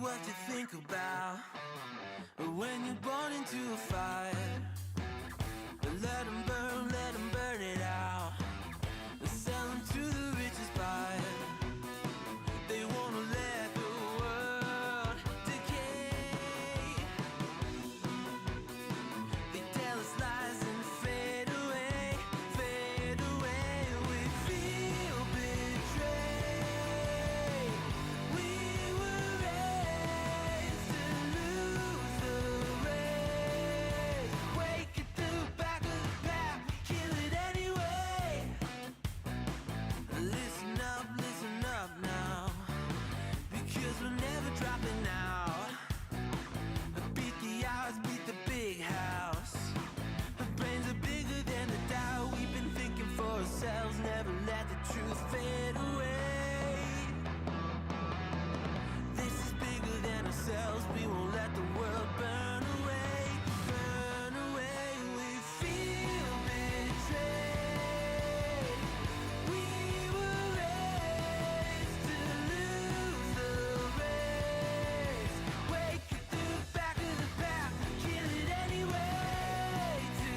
What you think about when you're born into a fire? Let them burn it out. Sell them to the richest buyer. They wanna let the world decay. They tell us lies and fade away, fade away. We feel betrayed. We were raised to lose the race. Wake at the back of the pack, kill it anyway. Listen up now, because we're never dropping out. Beat the odds, beat the big house. Our brains are bigger than the doubt. We've been thinking for ourselves, never let the truth fade away. This is bigger than ourselves, we won't let the world burn away, burn away. We feel betrayed. We were raised to lose the race. Wake at the back of the pack, kill it anyway. To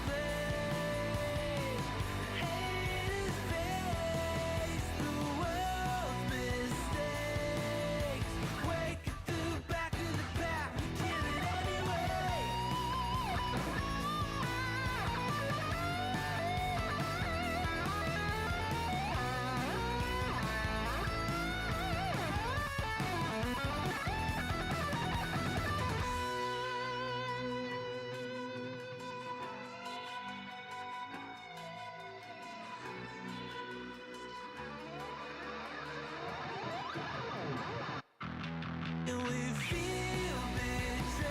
blame, haters face the world's mistakes. Wake at the back of the pack, kill it anyway. And we feel betrayed.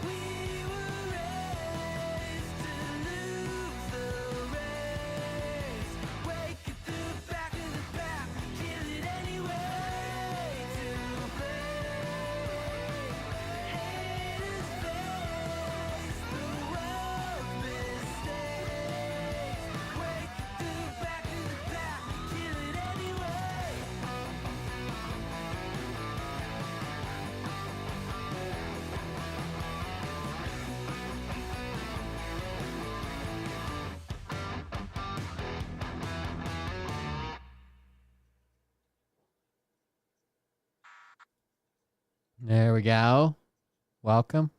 We were raised to lose the race. Wake There we go. Welcome.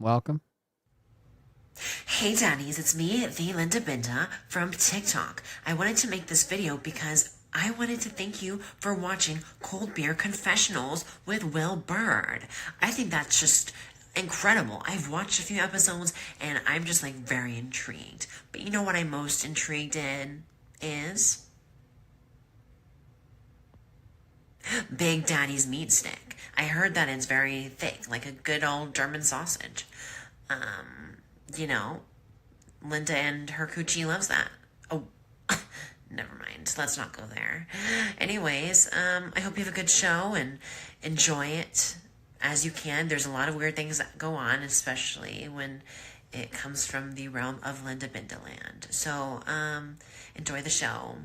Hey daddies, it's me, the Linda Binda from TikTok. I wanted to make this video because I wanted to thank you for watching Cold Beer Confessionals with Will Bird. I think that's just incredible. I've watched a few episodes and I'm just like very intrigued. But you know what I'm most intrigued in is Big Daddy's meat stick. I heard that it's very thick, like a good old German sausage. You know, Linda and her coochie loves that. Oh, never mind. Let's not go there. Anyways, I hope you have a good show and enjoy it as you can. There's a lot of weird things that go on, especially when it comes from the realm of Linda Bindaland. So, enjoy the show.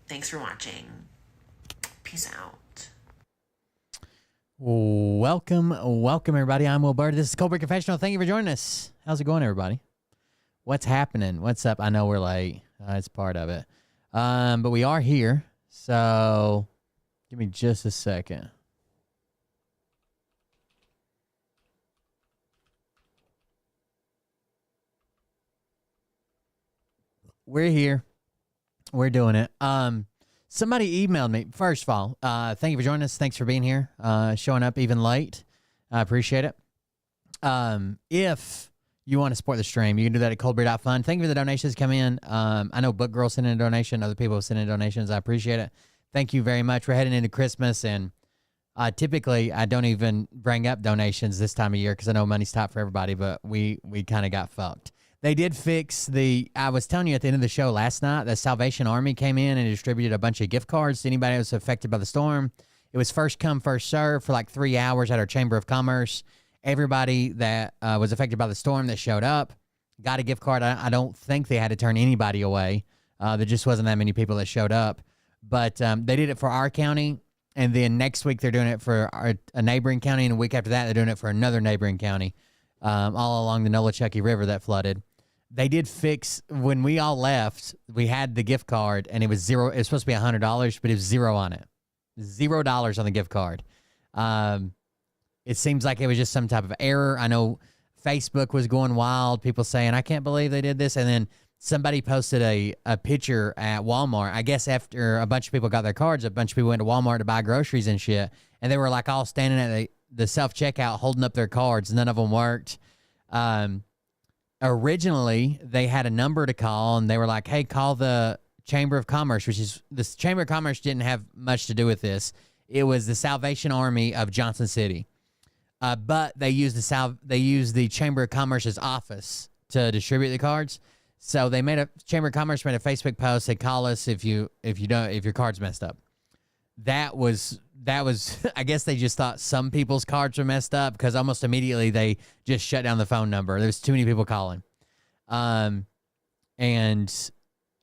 Thanks for watching. Peace out. Welcome, everybody. I'm Will Bird. This is Cold Beer Confessional. Thank you for joining us. How's it going, everybody? What's happening? What's up? I know we're late. It's part of it. But we are here. So give me just a second. We're here. We're doing it. Somebody emailed me. First of all, thank you for joining us. Thanks for being here, showing up even late. I appreciate it. If you want to support the stream, you can do that at coldbeer.fun. Thank you for the donations come in. I know Book Girl sent in a donation. Other people have sent in donations. I appreciate it. Thank you very much. We're heading into Christmas, and typically I don't even bring up donations this time of year because I know money's tight for everybody, but we kind of got fucked. They did fix I was telling you at the end of the show last night, the Salvation Army came in and distributed a bunch of gift cards to anybody who was affected by the storm. It was first come, first serve for like 3 hours at our Chamber of Commerce. Everybody that was affected by the storm that showed up got a gift card. I don't think they had to turn anybody away. There just wasn't that many people that showed up. But they did it for our county, and then next week they're doing it for a neighboring county, and a week after that they're doing it for another neighboring county, all along the Nolichucky River that flooded. They did fix, when we all left, we had the gift card, and it was zero. It was supposed to be $100, but it was zero on it. $0 on the gift card. It seems like it was just some type of error. I know Facebook was going wild, people saying, I can't believe they did this. And then somebody posted a picture at Walmart. I guess after a bunch of people got their cards, a bunch of people went to Walmart to buy groceries and shit. And they were like all standing at the self-checkout holding up their cards. None of them worked. Originally, they had a number to call, and they were like, hey, call the Chamber of Commerce, which is, the Chamber of Commerce didn't have much to do with this. It was the Salvation Army of Johnson City. But they used the Chamber of Commerce's office to distribute the cards. So they Chamber of Commerce made a Facebook post, said, call us if your card's messed up. That was I guess they just thought some people's cards were messed up because almost immediately they just shut down the phone number. There was too many people calling. And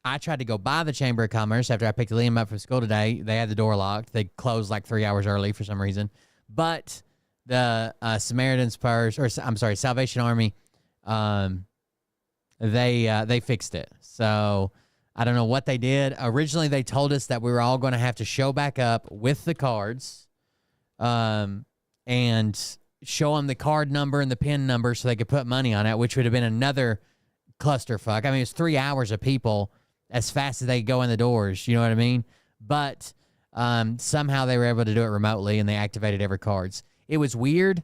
I tried to go by the Chamber of Commerce after I picked Liam up from school today. They had the door locked. They closed like 3 hours early for some reason. But the Salvation Army, they fixed it. So I don't know what they did. Originally, they told us that we were all going to have to show back up with the cards and show them the card number and the PIN number so they could put money on it, which would have been another clusterfuck. I mean, it's 3 hours of people as fast as they go in the doors. You know what I mean? But somehow they were able to do it remotely, and they activated every cards. It was weird.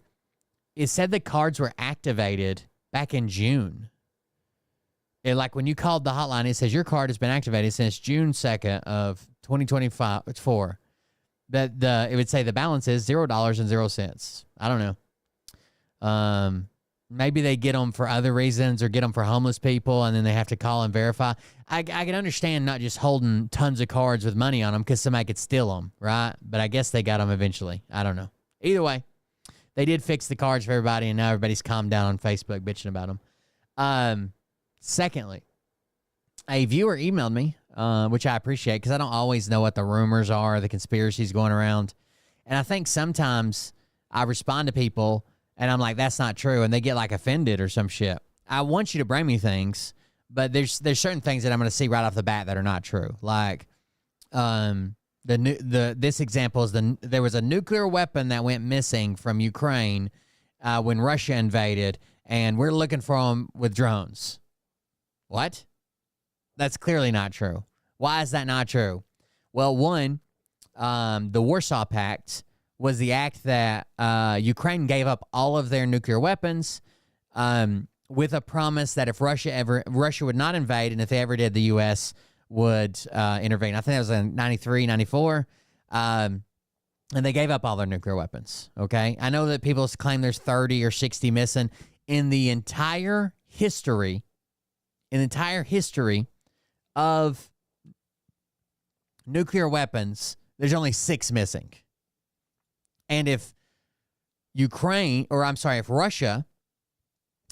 It said the cards were activated back in June. Like when you called the hotline, it says your card has been activated since June 2nd of 2024. But it would say the balance is $0.00. I don't know. Maybe they get them for other reasons or get them for homeless people, and then they have to call and verify. I can understand not just holding tons of cards with money on them because somebody could steal them, right? But I guess they got them eventually. I don't know. Either way, they did fix the cards for everybody, and now everybody's calmed down on Facebook bitching about them. Secondly, a viewer emailed me, which I appreciate because I don't always know what the rumors are, the conspiracies going around. And I think sometimes I respond to people and I'm like, that's not true. And they get like offended or some shit. I want you to bring me things, but there's certain things that I'm going to see right off the bat that are not true. Like, this example is there was a nuclear weapon that went missing from Ukraine when Russia invaded, and we're looking for them with drones. What? That's clearly not true. Why is that not true? Well, one, the Warsaw Pact was the act that Ukraine gave up all of their nuclear weapons with a promise that if Russia would not invade, and if they ever did, the U.S. would intervene. I think that was in 93, 94. And they gave up all their nuclear weapons, okay? I know that people claim there's 30 or 60 missing. In the entire history of nuclear weapons, there's only 6 missing. And if Russia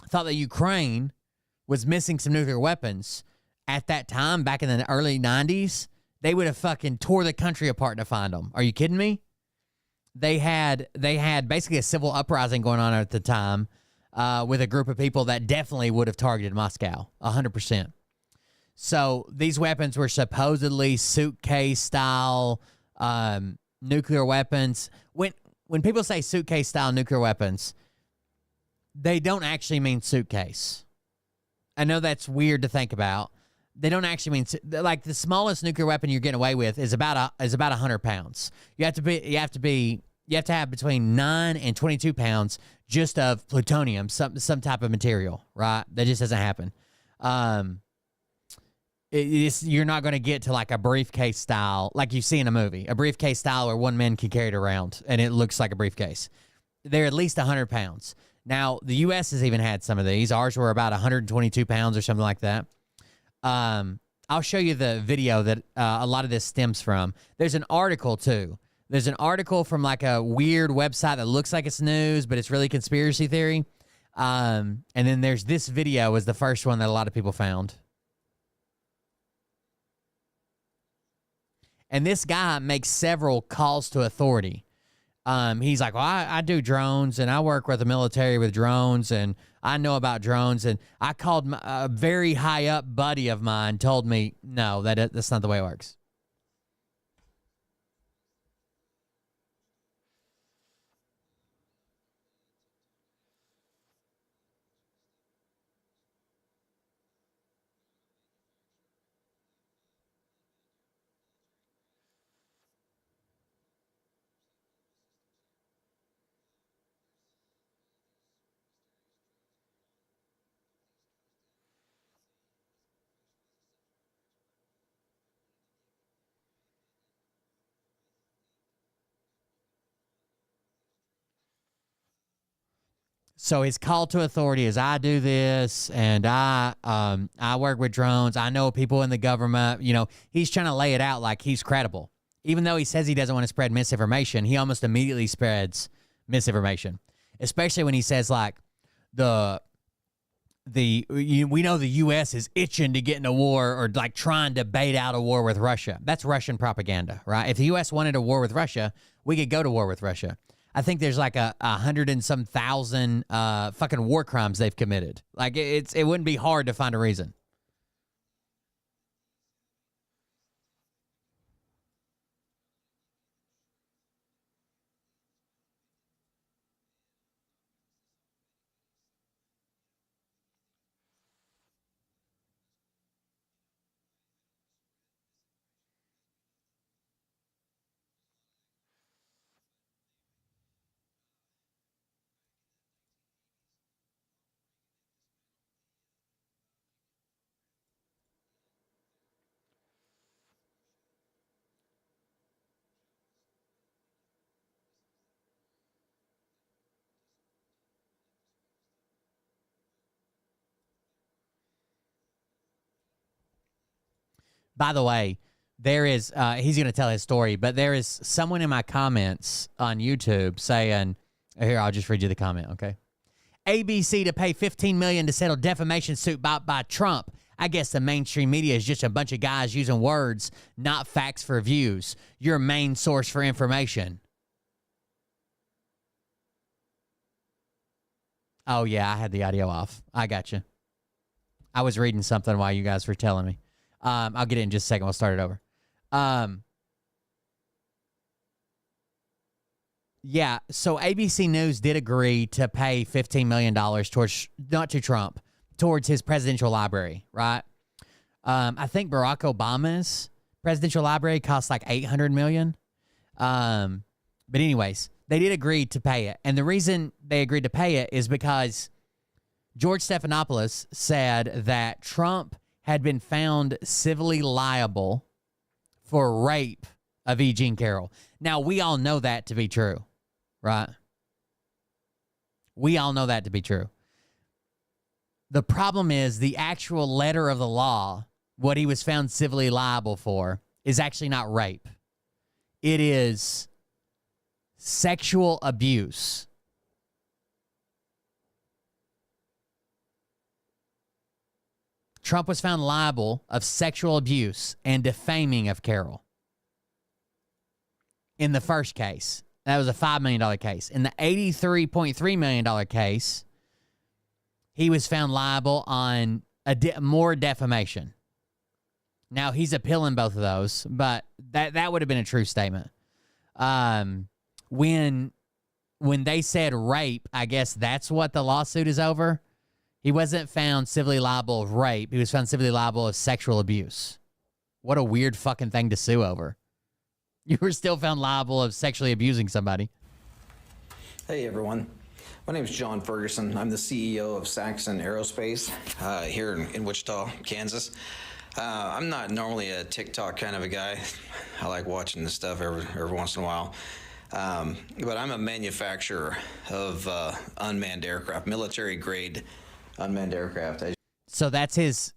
thought that Ukraine was missing some nuclear weapons at that time, back in the early 90s, they would have fucking tore the country apart to find them. Are you kidding me? They had basically a civil uprising going on at the time with a group of people that definitely would have targeted Moscow, 100%. So these weapons were supposedly suitcase-style nuclear weapons. When people say suitcase-style nuclear weapons, they don't actually mean suitcase. I know that's weird to think about. They don't actually mean, like, the smallest nuclear weapon you're getting away with is about 100 pounds. You have to have between 9 and 22 pounds just of plutonium, some type of material, right? That just doesn't happen. You're not going to get to like a briefcase style, like you see in a movie, a briefcase style where one man can carry it around and it looks like a briefcase. They're at least 100 pounds. Now, the U.S. has even had some of these. Ours were about 122 pounds or something like that. I'll show you the video that a lot of this stems from. There's an article, too. There's an article from like a weird website that looks like it's news, but it's really conspiracy theory. And then there's this video was the first one that a lot of people found. And this guy makes several calls to authority. He's like, well, I do drones, and I work with the military with drones, and I know about drones. And I called a very high-up buddy of mine, told me, no, that's not the way it works. So his call to authority is, I do this, and I work with drones. I know people in the government. You know, he's trying to lay it out like he's credible. Even though he says he doesn't want to spread misinformation, he almost immediately spreads misinformation. Especially when he says like we know the U.S. is itching to get in a war, or like trying to bait out a war with Russia. That's Russian propaganda, right? If the U.S. wanted a war with Russia, we could go to war with Russia. I think there's like 100 and some thousand fucking war crimes they've committed. Like it wouldn't be hard to find a reason. By the way, there is, he's going to tell his story, but there is someone in my comments on YouTube saying, here, I'll just read you the comment, okay? ABC to pay $15 million to settle defamation suit by Trump. I guess the mainstream media is just a bunch of guys using words, not facts for views. Your main source for information. Oh, yeah, I had the audio off. I got you. I was reading something while you guys were telling me. I'll get it in just a second. We'll start it over. Yeah, so ABC News did agree to pay $15 million towards, not to Trump, towards his presidential library, right? I think Barack Obama's presidential library cost like $800 million. But anyways, they did agree to pay it. And the reason they agreed to pay it is because George Stephanopoulos said that Trump had been found civilly liable for rape of E. Jean Carroll. Now, we all know that to be true, right? We all know that to be true. The problem is the actual letter of the law, what he was found civilly liable for, is actually not rape. It is sexual abuse. Trump was found liable of sexual abuse and defaming of Carroll. In the first case, that was a $5 million case. In the $83.3 million case, he was found liable on more defamation. Now, he's appealing both of those, but that would have been a true statement. When they said rape, I guess that's what the lawsuit is over. He wasn't found civilly liable of rape. He was found civilly liable of sexual abuse. What a weird fucking thing to sue over. You were still found liable of sexually abusing somebody. Hey everyone, my name is John Ferguson. I'm the CEO of Saxon Aerospace here in Wichita, Kansas. I'm not normally a TikTok kind of a guy. I like watching this stuff every once in a while. But I'm a manufacturer of unmanned aircraft, military grade unmanned aircraft. So that's his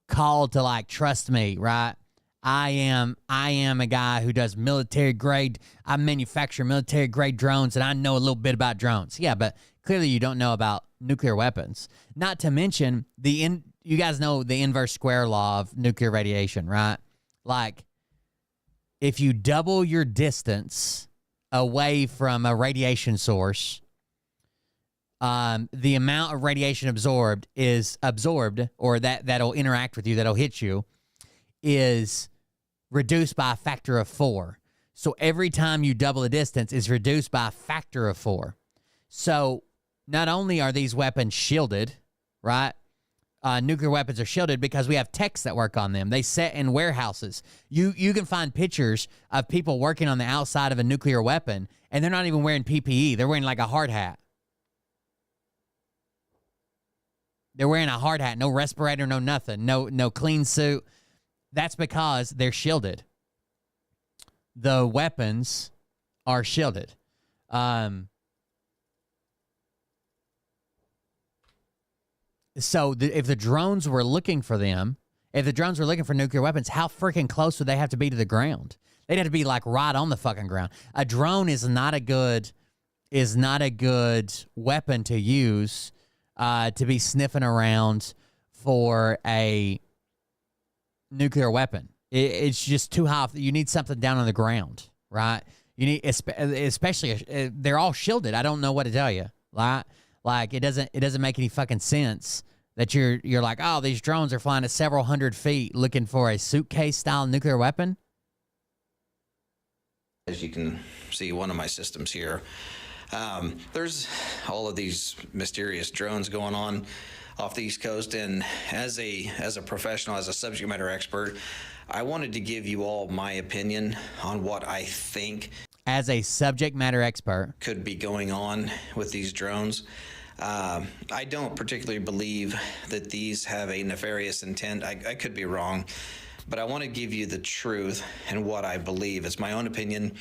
call to, like, trust me, right? I am a guy who does military grade. I manufacture military grade drones, and I know a little bit about drones. Yeah, but clearly you don't know about nuclear weapons. Not to mention you guys know the inverse square law of nuclear radiation, right? Like, if you double your distance away from a radiation source, the amount of radiation absorbed, or that'll interact with you, that'll hit you, is reduced by a factor of 4. So every time you double the distance is reduced by a factor of 4. So not only are these weapons shielded, right? Nuclear weapons are shielded because we have techs that work on them. They sit in warehouses. You can find pictures of people working on the outside of a nuclear weapon, and they're not even wearing PPE. They're wearing like a hard hat. They're wearing a hard hat, no respirator, no nothing, no clean suit. That's because they're shielded. The weapons are shielded. So if the drones were looking for them, if the drones were looking for nuclear weapons, how freaking close would they have to be to the ground? They'd have to be like right on the fucking ground. A drone is not a good weapon to use to be sniffing around for a nuclear weapon. It's just too high. You need something down on the ground, right? You need, especially, they're all shielded. I don't know what to tell you. Like it doesn't make any fucking sense that you're like, oh, these drones are flying at several hundred feet looking for a suitcase style nuclear weapon. As you can see, one of my systems here. There's all of these mysterious drones going on off the East Coast, and as a professional, as a subject matter expert, I wanted to give you all my opinion on what I think as a subject matter expert could be going on with these drones. I don't particularly believe that these have a nefarious intent. I could be wrong, but I want to give you the truth and what I believe. It's my own opinion,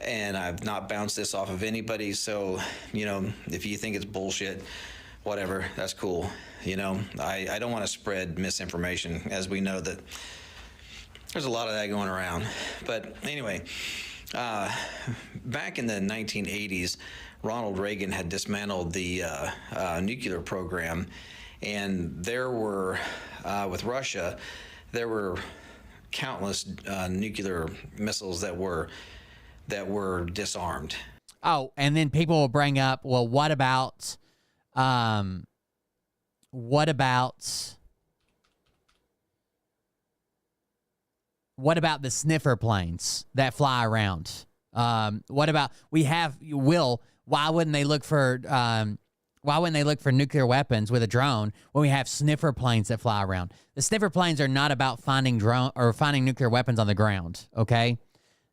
and I've not bounced this off of anybody. So, if you think it's bullshit, whatever, that's cool. I don't want to spread misinformation, as we know that there's a lot of that going around. But anyway, back in the 1980s, Ronald Reagan had dismantled the nuclear program, and there were, with Russia, there were countless nuclear missiles that were disarmed. Oh, and then people will bring up, well, what about What about the sniffer planes that fly around? What about why wouldn't they look for nuclear weapons with a drone when we have sniffer planes that fly around? The sniffer planes are not about finding nuclear weapons on the ground, okay?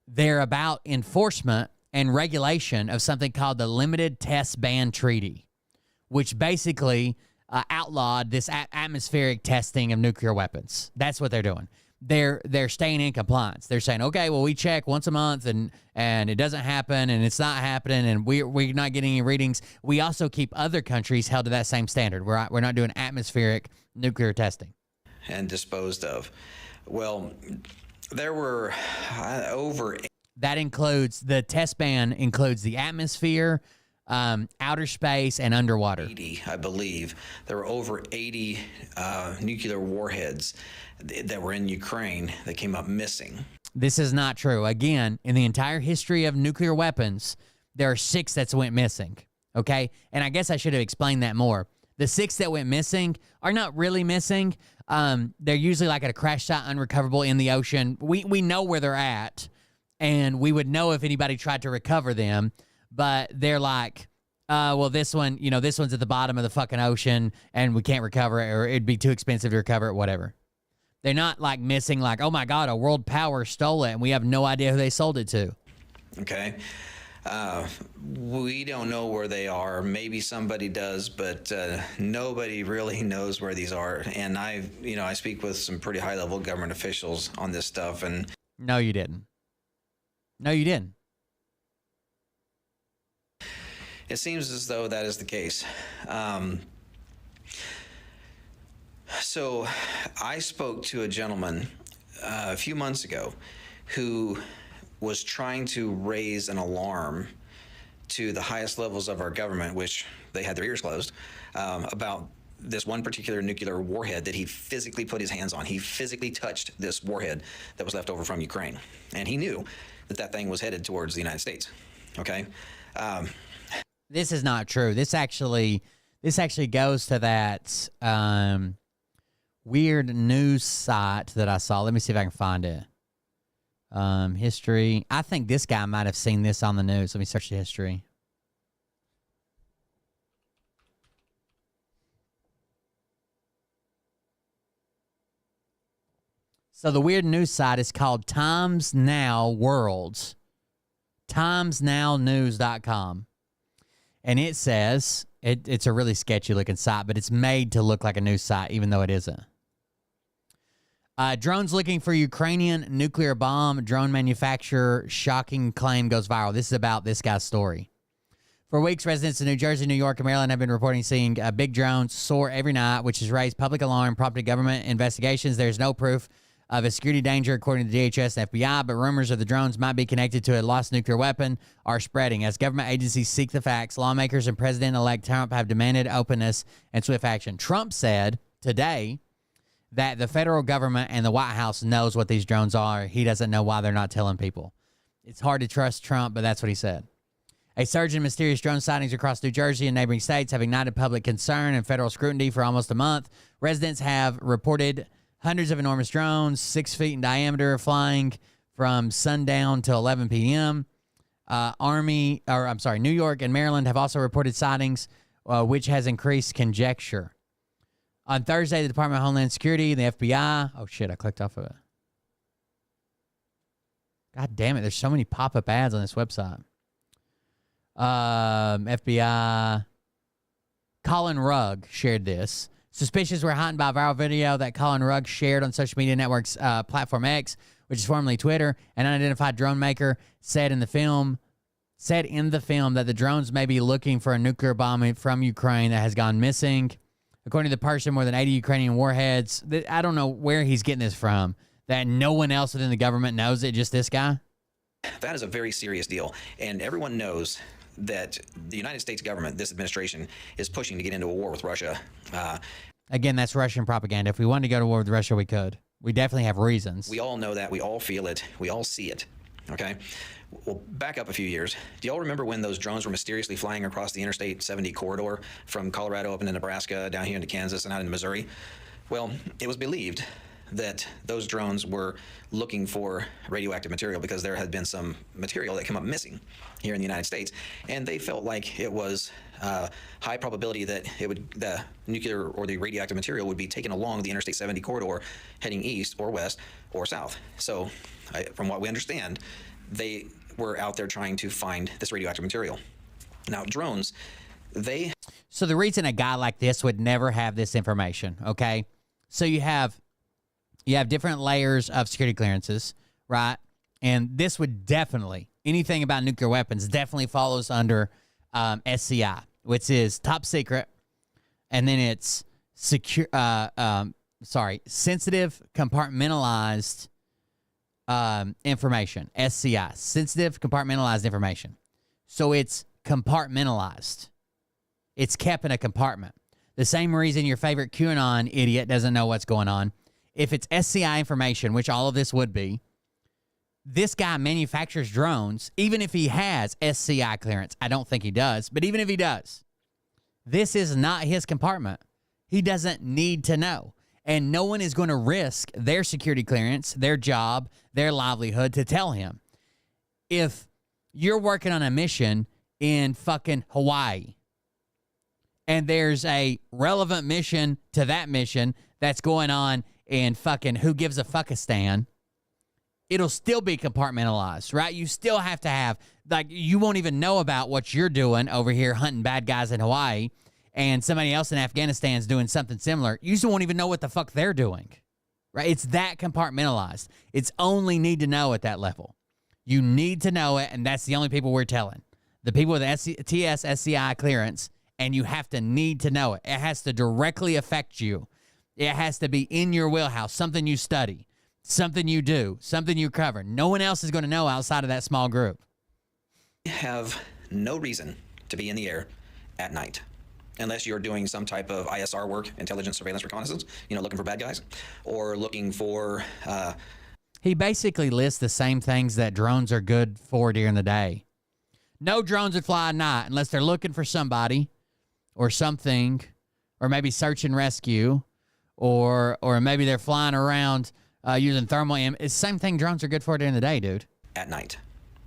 They're about enforcement and regulation of something called the Limited Test Ban Treaty, which basically outlawed this atmospheric testing of nuclear weapons. That's what they're doing. They're staying in compliance. They're saying, okay, well, we check once a month and it doesn't happen and it's not happening and we're not getting any readings. We also keep other countries held to that same standard. We're not doing atmospheric nuclear testing. And disposed of. Well, there were over... That includes, the test ban includes the atmosphere, outer space, and underwater. 80, I believe. There were over 80 nuclear warheads that were in Ukraine that came up missing. This is not true. Again, in the entire history of nuclear weapons, there are 6 that went missing, okay? And I guess I should have explained that more. The 6 that went missing are not really missing. They're usually like at a crash site, unrecoverable in the ocean. We know where they're at, and we would know if anybody tried to recover them, but they're like, well, this one's at the bottom of the fucking ocean, and we can't recover it, or it'd be too expensive to recover it, whatever. They're not like missing, like, oh my God, a world power stole it and we have no idea who they sold it to. Okay. We don't know where they are. Maybe somebody does, but nobody really knows where these are. And I speak with some pretty high level government officials on this stuff. And no, you didn't. No, you didn't. It seems as though that is the case. So I spoke to a gentleman a few months ago who was trying to raise an alarm to the highest levels of our government, which they had their ears closed, about this one particular nuclear warhead that he physically put his hands on. He physically touched this warhead that was left over from Ukraine. And he knew that thing was headed towards the United States. Okay? This is not true. This actually goes to that weird news site that I saw. Let me see if I can find it. History. I think this guy might have seen this on the news. Let me search the history. So the weird news site is called Times Now Worlds. TimesNowNews.com. And it says, it's a really sketchy looking site, but it's made to look like a news site, even though it isn't. Drones looking for Ukrainian nuclear bomb. Drone manufacturer shocking claim goes viral. This is about this guy's story. For weeks, residents of New Jersey, New York, and Maryland have been reporting seeing big drones soar every night, which has raised public alarm, prompted government investigations. There's no proof of a security danger, according to DHS and FBI, but rumors of the drones might be connected to a lost nuclear weapon are spreading. As government agencies seek the facts, lawmakers and President-elect Trump have demanded openness and swift action. Trump said today that the federal government and the White House knows what these drones are. He doesn't know why they're not telling people. It's hard to trust Trump, but that's what he said. A surge in mysterious drone sightings across New Jersey and neighboring states have ignited public concern and federal scrutiny for almost a month. Residents have reported hundreds of enormous drones, 6 feet in diameter, flying from sundown to 11 p.m. New York and Maryland have also reported sightings, which has increased conjecture. On Thursday, the Department of Homeland Security and the FBI... Oh, shit, I clicked off of it. God damn it, there's so many pop-up ads on this website. FBI... Colin Rugg shared this. Suspicions were heightened by a viral video that Colin Rugg shared on social media networks platform X, which is formerly Twitter. An unidentified drone maker said in the film that the drones may be looking for a nuclear bomb from Ukraine that has gone missing. According to the person, more than 80 Ukrainian warheads. I don't know where he's getting this from, that no one else within the government knows it, just this guy. That is a very serious deal, and everyone knows that the United States government, this administration, is pushing to get into a war with Russia. Again, that's Russian propaganda. If we wanted to go to war with Russia, we could. We definitely have reasons. We all know that. We all feel it. We all see it. Okay? Well, back up a few years. Do y'all remember when those drones were mysteriously flying across the Interstate 70 corridor from Colorado up into Nebraska, down here into Kansas, and out into Missouri? Well, it was believed that those drones were looking for radioactive material because there had been some material that came up missing here in the United States, and they felt like it was high probability that the nuclear or the radioactive material would be taken along the Interstate 70 corridor heading east or west or south. So from what we understand, they were out there trying to find this radioactive material. Now, drones, So the reason a guy like this would never have this information, okay? So you have different layers of security clearances, right? And this would definitely, anything about nuclear weapons definitely follows under SCI, which is top secret, and then it's sensitive compartmentalized information, SCI, sensitive compartmentalized information. So it's compartmentalized. It's kept in a compartment. The same reason your favorite QAnon idiot doesn't know what's going on. If it's SCI information, which all of this would be, this guy manufactures drones, even if he has SCI clearance. I don't think he does, but even if he does, this is not his compartment. He doesn't need to know. And no one is going to risk their security clearance, their job, their livelihood to tell him. If you're working on a mission in fucking Hawaii, and there's a relevant mission to that mission that's going on in fucking who gives a fuckistan, it'll still be compartmentalized, right? You still have to have, like, you won't even know about what you're doing over here hunting bad guys in Hawaii, and somebody else in Afghanistan is doing something similar. You just won't even know what the fuck they're doing, right? It's that compartmentalized. It's only need to know at that level. You need to know it, and that's the only people we're telling. The people with TS SCI clearance, and you have to need to know it. It has to directly affect you. It has to be in your wheelhouse, something you study, something you do, something you cover. No one else is going to know outside of that small group. have no reason to be in the air at night unless you're doing some type of ISR work, intelligence, surveillance, reconnaissance, looking for bad guys or looking for... He basically lists the same things that drones are good for during the day. No drones would fly at night unless they're looking for somebody or something, or maybe search and rescue, or maybe they're flying around using thermal It's the same thing drones are good for during the day, dude. At night.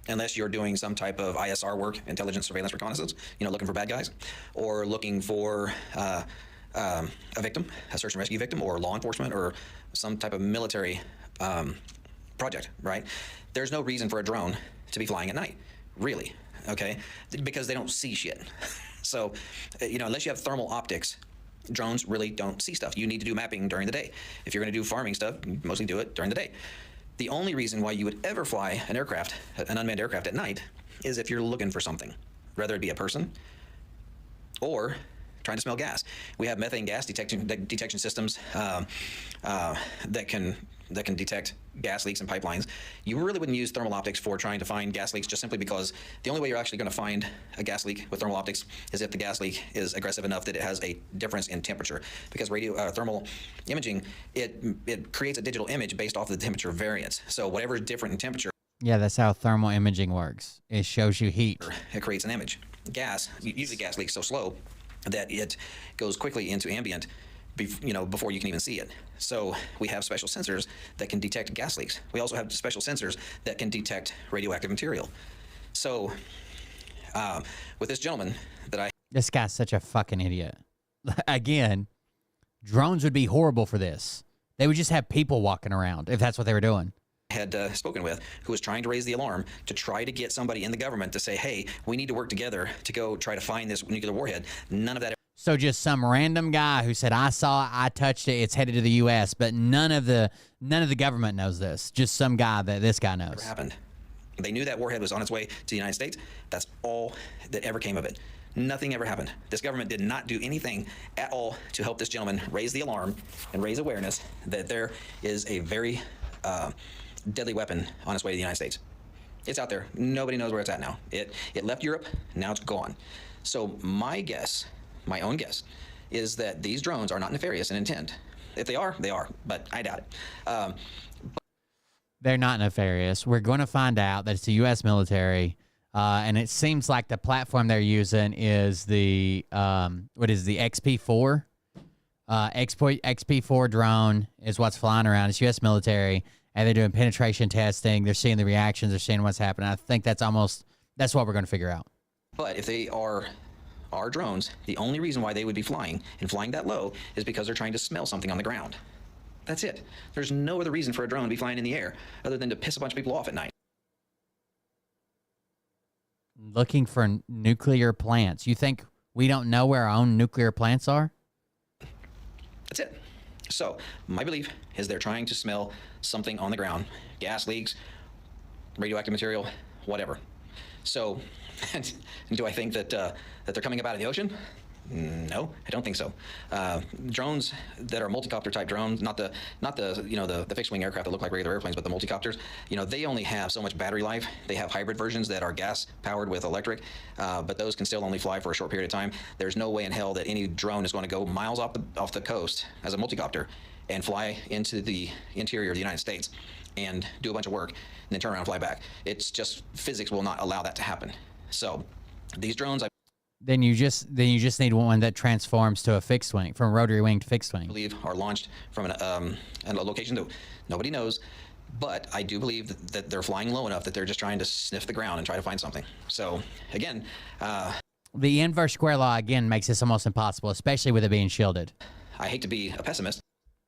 Unless you're doing some type of ISR work, intelligence, surveillance, reconnaissance, looking for bad guys, or looking for a victim, a search and rescue victim, or law enforcement, or some type of military project, right? There's no reason for a drone to be flying at night, really, okay? Because they don't see shit. So, unless you have thermal optics, drones really don't see stuff. You need to do mapping during the day. If you're going to do farming stuff, you mostly do it during the day. The only reason why you would ever fly an aircraft, an unmanned aircraft at night, is if you're looking for something, whether it be a person or trying to smell gas. We have methane gas detection systems that can detect gas leaks in pipelines. You really wouldn't use thermal optics for trying to find gas leaks, just simply because the only way you're actually going to find a gas leak with thermal optics is if the gas leak is aggressive enough that it has a difference in temperature. Because thermal imaging, it creates a digital image based off of the temperature variance. So whatever is different in temperature. Yeah, that's how thermal imaging works. It shows you heat. It creates an image. Gas, usually gas leaks so slow that it goes quickly into ambient before you can even see it. So we have special sensors that can detect gas leaks. We also have special sensors that can detect radioactive material. So with this gentleman This guy's such a fucking idiot. Again, drones would be horrible for this. They would just have people walking around if that's what they were doing. Had spoken with, who was trying to raise the alarm to try to get somebody in the government to say, hey, we need to work together to go try to find this nuclear warhead. None of that. So just some random guy who said, I saw it, I touched it, it's headed to the U.S., but none of the government knows this. Just some guy that this guy knows. Happened. They knew that warhead was on its way to the United States. That's all that ever came of it. Nothing ever happened. This government did not do anything at all to help this gentleman raise the alarm and raise awareness that there is a very deadly weapon on its way to the United States. It's out there. Nobody knows where it's at now. It left Europe. Now it's gone. So my guess, my own guess, is that these drones are not nefarious in intent. If they are, they are, but I doubt it. They're not nefarious. We're going to find out that it's the U.S. military, and it seems like the platform they're using is the the XP4. XP4 drone is what's flying around. It's U.S. military, and they're doing penetration testing. They're seeing the reactions. They're seeing what's happening. I think that's what we're going to figure out. But if they are drones, the only reason why they would be flying and flying that low is because they're trying to smell something on the ground. That's it. There's no other reason for a drone to be flying in the air other than to piss a bunch of people off at night. Looking for nuclear plants. You think we don't know where our own nuclear plants are? That's it. So my belief is they're trying to smell something on the ground. Gas leaks, radioactive material, whatever. So do I think that they're coming up out of the ocean? No, I don't think so. Drones that are multi-copter type drones, not the the fixed wing aircraft that look like regular airplanes, but the multi-copters, they only have so much battery life. They have hybrid versions that are gas powered with electric, but those can still only fly for a short period of time. There's no way in hell that any drone is going to go miles off the coast as a multi-copter and fly into the interior of the United States and do a bunch of work and then turn around and fly back. It's just physics will not allow that to happen. So these drones, Then you just need one that transforms to a fixed wing, from rotary wing to fixed wing. I believe are launched from a location that nobody knows, but I do believe that they're flying low enough that they're just trying to sniff the ground and try to find something. So again, the inverse square law again makes this almost impossible, especially with it being shielded. I hate to be a pessimist.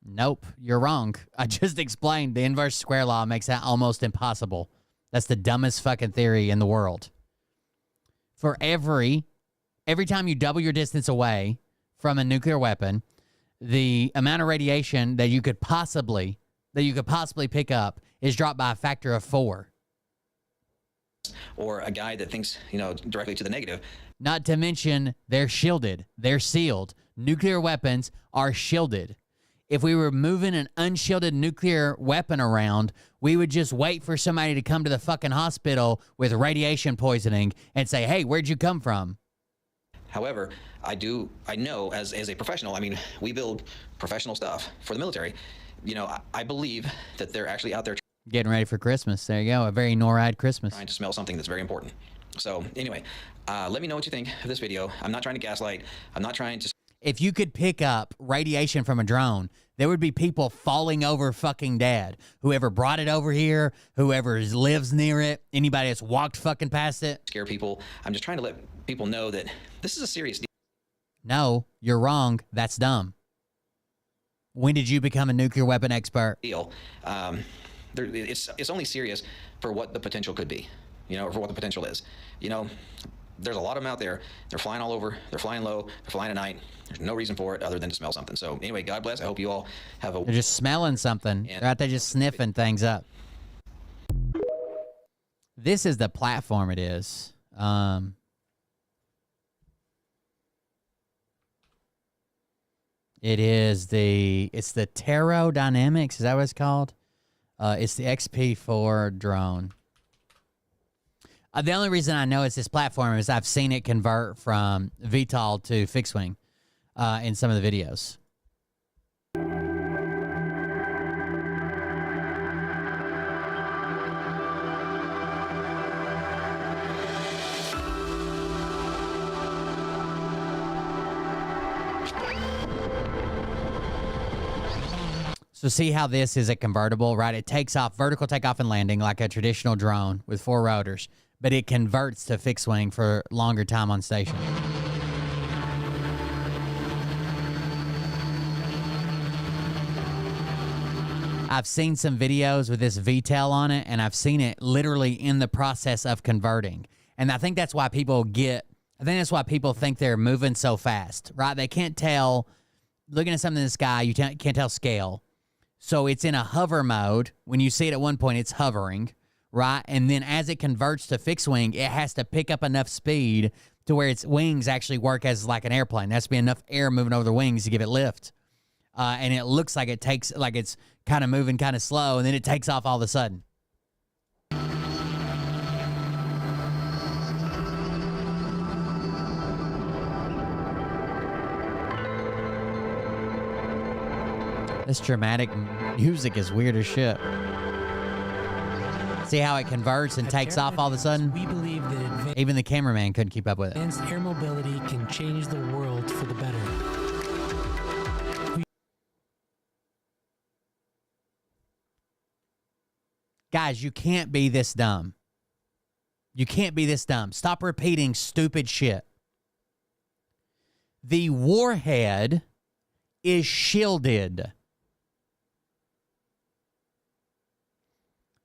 Nope, you're wrong. I just explained the inverse square law makes that almost impossible. That's the dumbest fucking theory in the world. For every time you double your distance away from a nuclear weapon, the amount of radiation that you could possibly pick up is dropped by a factor of 4. Or a guy that thinks, directly to the negative. Not to mention they're shielded. They're sealed. Nuclear weapons are shielded. If we were moving an unshielded nuclear weapon around, we would just wait for somebody to come to the fucking hospital with radiation poisoning and say, hey, where'd you come from? However, I know as a professional, we build professional stuff for the military. I believe that they're actually out there Getting ready for Christmas. There you go. A very NORAD Christmas. trying to smell something that's very important. So anyway, let me know what you think of this video. I'm not trying to gaslight. I'm not trying to... If you could pick up radiation from a drone, there would be people falling over fucking dead. Whoever brought it over here, whoever lives near it, anybody that's walked fucking past it. Scare people. I'm just trying to let people know that this is a serious deal. No, you're wrong. That's dumb. When did you become a nuclear weapon expert? It's only serious for what the potential could be, for what the potential is. There's a lot of them out there. They're flying all over. They're flying low. They're flying at night. There's no reason for it other than to smell something. So anyway, God bless. I hope you all have a... They're just smelling something. They're out there just sniffing things up. This is the platform it is. It's the Taro Dynamics. Is that what it's called? It's the XP4 drone. The only reason I know it's this platform is I've seen it convert from VTOL to fixed wing in some of the videos. So see how this is a convertible, right? It takes off, vertical takeoff and landing like a traditional drone with 4 rotors, but it converts to fixed wing for longer time on station. I've seen some videos with this VTOL on it, and I've seen it literally in the process of converting. And I think that's why people think they're moving so fast, right? They can't tell, looking at something in the sky, you can't tell scale. So it's in a hover mode. When you see it at one point, it's hovering, right? And then as it converts to fixed wing, it has to pick up enough speed to where its wings actually work as like an airplane. There has to be enough air moving over the wings to give it lift. And it looks like it's kind of moving kind of slow, and then it takes off all of a sudden. This dramatic music is weird as shit. See how it converts and takes off all of a sudden? We believe that even the cameraman couldn't keep up with it. advanced air mobility can change the world for the better. Guys, you can't be this dumb. You can't be this dumb. Stop repeating stupid shit. The warhead is shielded.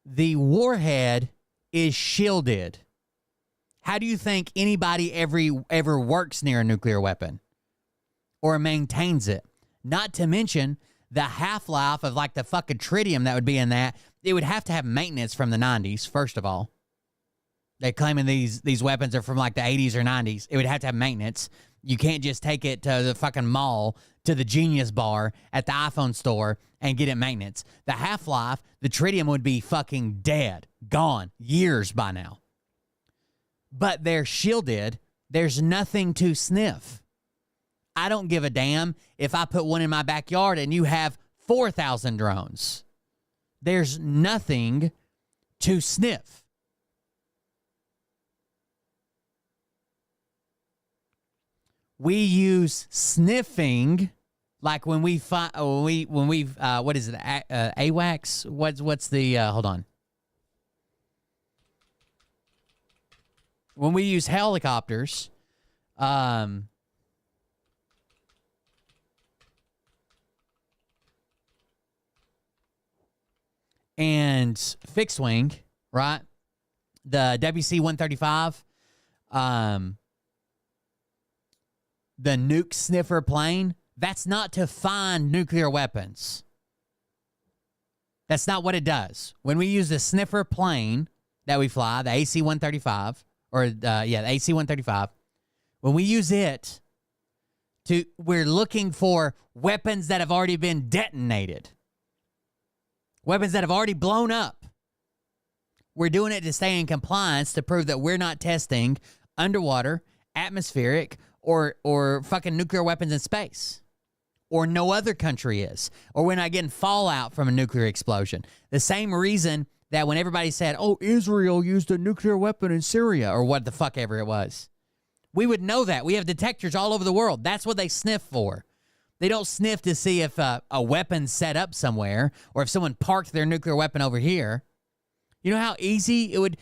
The warhead is shielded. How do you think anybody ever works near a nuclear weapon or maintains it? Not to mention the half-life of like the fucking tritium that would be in that. It would have to have maintenance from the 90s, first of all. They're claiming these weapons are from like the 80s or 90s. It would have to have maintenance. You can't just take it to the fucking mall, to the Genius Bar at the iPhone store and get it maintenance. The half-life, the tritium would be fucking dead, gone, years by now. But they're shielded. There's nothing to sniff. I don't give a damn if I put one in my backyard and you have 4,000 drones. There's nothing to sniff. We use sniffing, like when we find what is it? AWACS? What's the hold on? When we use helicopters, and fixed wing, right? The WC-135, the nuke sniffer plane, that's not to find nuclear weapons. That's not what it does. When we use the sniffer plane that we fly, the AC-135, the AC-135, when we use it, we're looking for weapons that have already been detonated. Weapons that have already blown up. We're doing it to stay in compliance to prove that we're not testing underwater, atmospheric, or fucking nuclear weapons in space. Or no other country is. Or we're not getting fallout from a nuclear explosion. The same reason that when everybody said, oh, Israel used a nuclear weapon in Syria, or what the fuck ever it was. We would know that. We have detectors all over the world. That's what they sniff for. They don't sniff to see if a weapon's set up somewhere or if someone parked their nuclear weapon over here. You know how easy it would...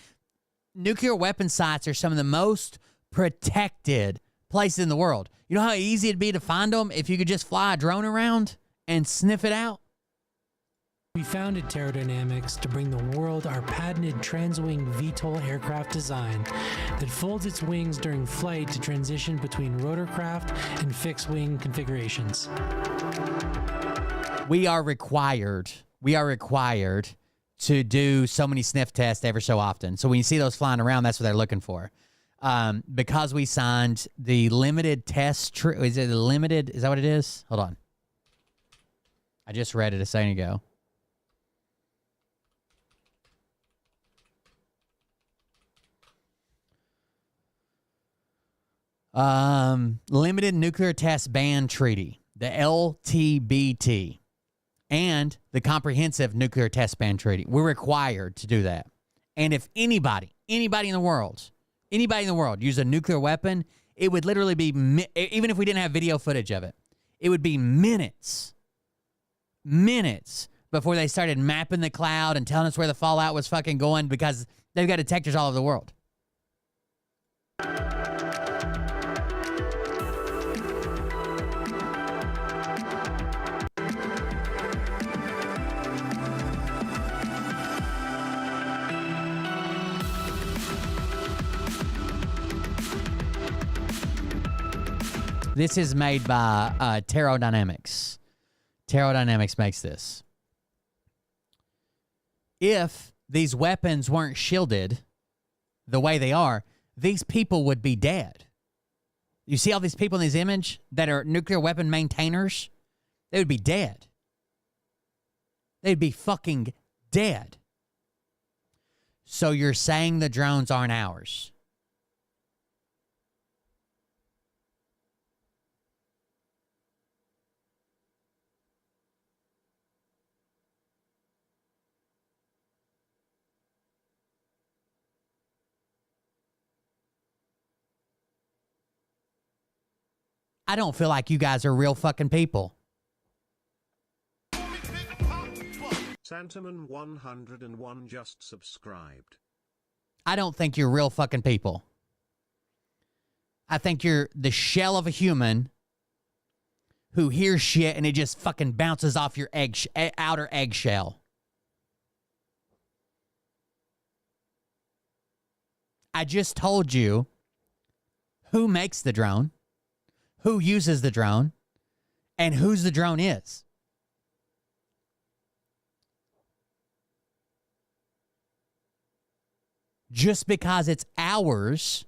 Nuclear weapon sites are some of the most protected places in the world. You know how easy it'd be to find them if you could just fly a drone around and sniff it out? We founded Terradynamics to bring the world our patented transwing VTOL aircraft design that folds its wings during flight to transition between rotorcraft and fixed-wing configurations. We are required to do so many sniff tests ever so often. So when you see those flying around, that's what they're looking for. Because we signed the limited test... is it the limited... Is that what it is? Hold on. I just read it a second ago. Limited Nuclear Test Ban Treaty, the LTBT, and the Comprehensive Nuclear Test Ban Treaty. We're required to do that. And if anybody in the world used a nuclear weapon, it would literally be, even if we didn't have video footage of it, it would be minutes before they started mapping the cloud and telling us where the fallout was fucking going, because they've got detectors all over the world. This is made by Terradynamics. Terradynamics makes this. If these weapons weren't shielded the way they are, these people would be dead. You see all these people in this image that are nuclear weapon maintainers? They would be dead. They'd be fucking dead. So you're saying the drones aren't ours? I don't feel like you guys are real fucking people. Santaman101 just subscribed. I don't think you're real fucking people. I think you're the shell of a human who hears shit and it just fucking bounces off your outer eggshell. I just told you who makes the drone, who uses the drone, and whose the drone is. Just because it's ours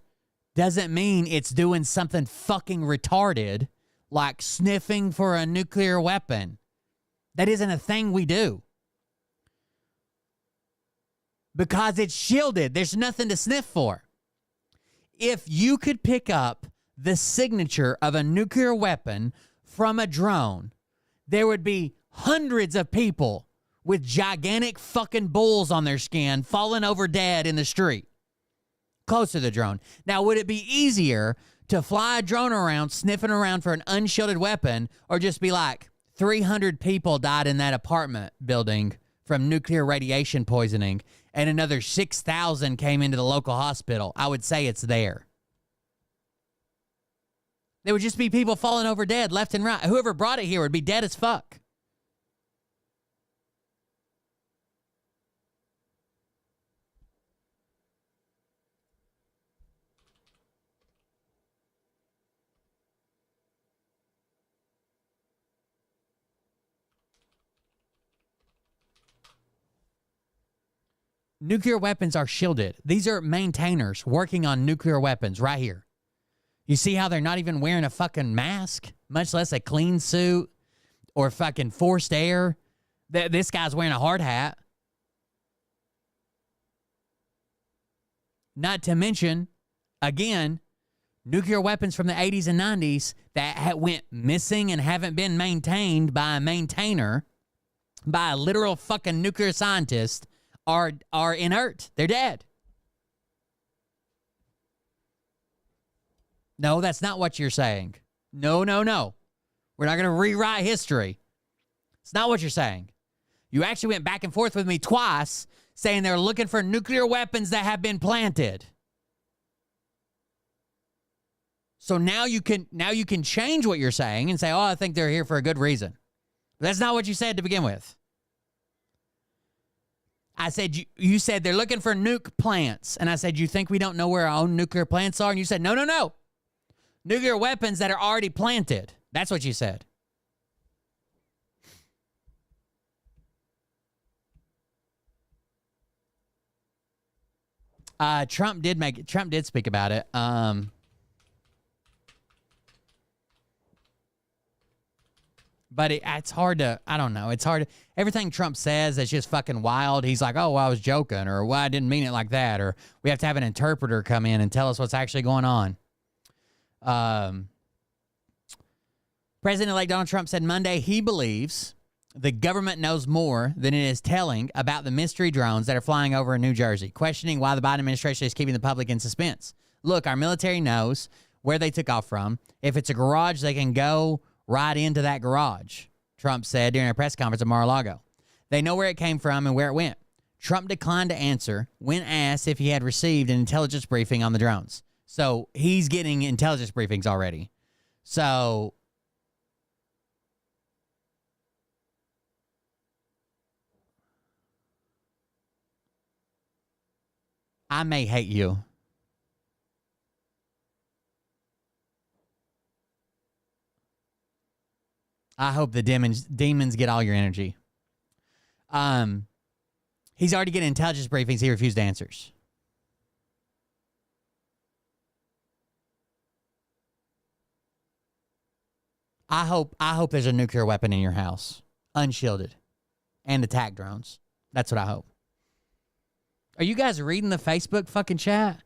doesn't mean it's doing something fucking retarded like sniffing for a nuclear weapon. That isn't a thing we do. Because it's shielded. There's nothing to sniff for. If you could pick up the signature of a nuclear weapon from a drone, there would be hundreds of people with gigantic fucking bulls on their skin falling over dead in the street close to the drone. Now, would it be easier to fly a drone around sniffing around for an unshielded weapon, or just be like 300 people died in that apartment building from nuclear radiation poisoning and another 6,000 came into the local hospital? I would say it's there. There would just be people falling over dead left and right. Whoever brought it here would be dead as fuck. Nuclear weapons are shielded. These are maintainers working on nuclear weapons right here. You see how they're not even wearing a fucking mask, much less a clean suit or fucking forced air? This guy's wearing a hard hat. Not to mention, again, nuclear weapons from the 80s and 90s that went missing and haven't been maintained by a maintainer, by a literal fucking nuclear scientist, are inert. They're dead. No, that's not what you're saying. No. We're not going to rewrite history. It's not what you're saying. You actually went back and forth with me twice saying they're looking for nuclear weapons that have been planted. So now you can change what you're saying and say, oh, I think they're here for a good reason. But that's not what you said to begin with. I said, you said they're looking for nuke plants. And I said, you think we don't know where our own nuclear plants are? And you said, no. Nuclear weapons that are already planted. That's what you said. Trump did speak about it. But it's hard to, I don't know. It's hard to, everything Trump says is just fucking wild. He's like, oh, well, I was joking, or well, I didn't mean it like that, or we have to have an interpreter come in and tell us what's actually going on. President-elect Donald Trump said Monday he believes the government knows more than it is telling about the mystery drones that are flying over in New Jersey, questioning why the Biden administration is keeping the public in suspense. Look, our military knows where they took off from. If it's a garage, they can go right into that garage, Trump said during a press conference at Mar-a-Lago. They know where it came from and where it went. Trump declined to answer when asked if he had received an intelligence briefing on the drones. So he's getting intelligence briefings already. So I may hate you. I hope the demons get all your energy. He's already getting intelligence briefings. He refused answers. I hope there's a nuclear weapon in your house, unshielded, and attack drones. That's what I hope. Are you guys reading the Facebook fucking chat?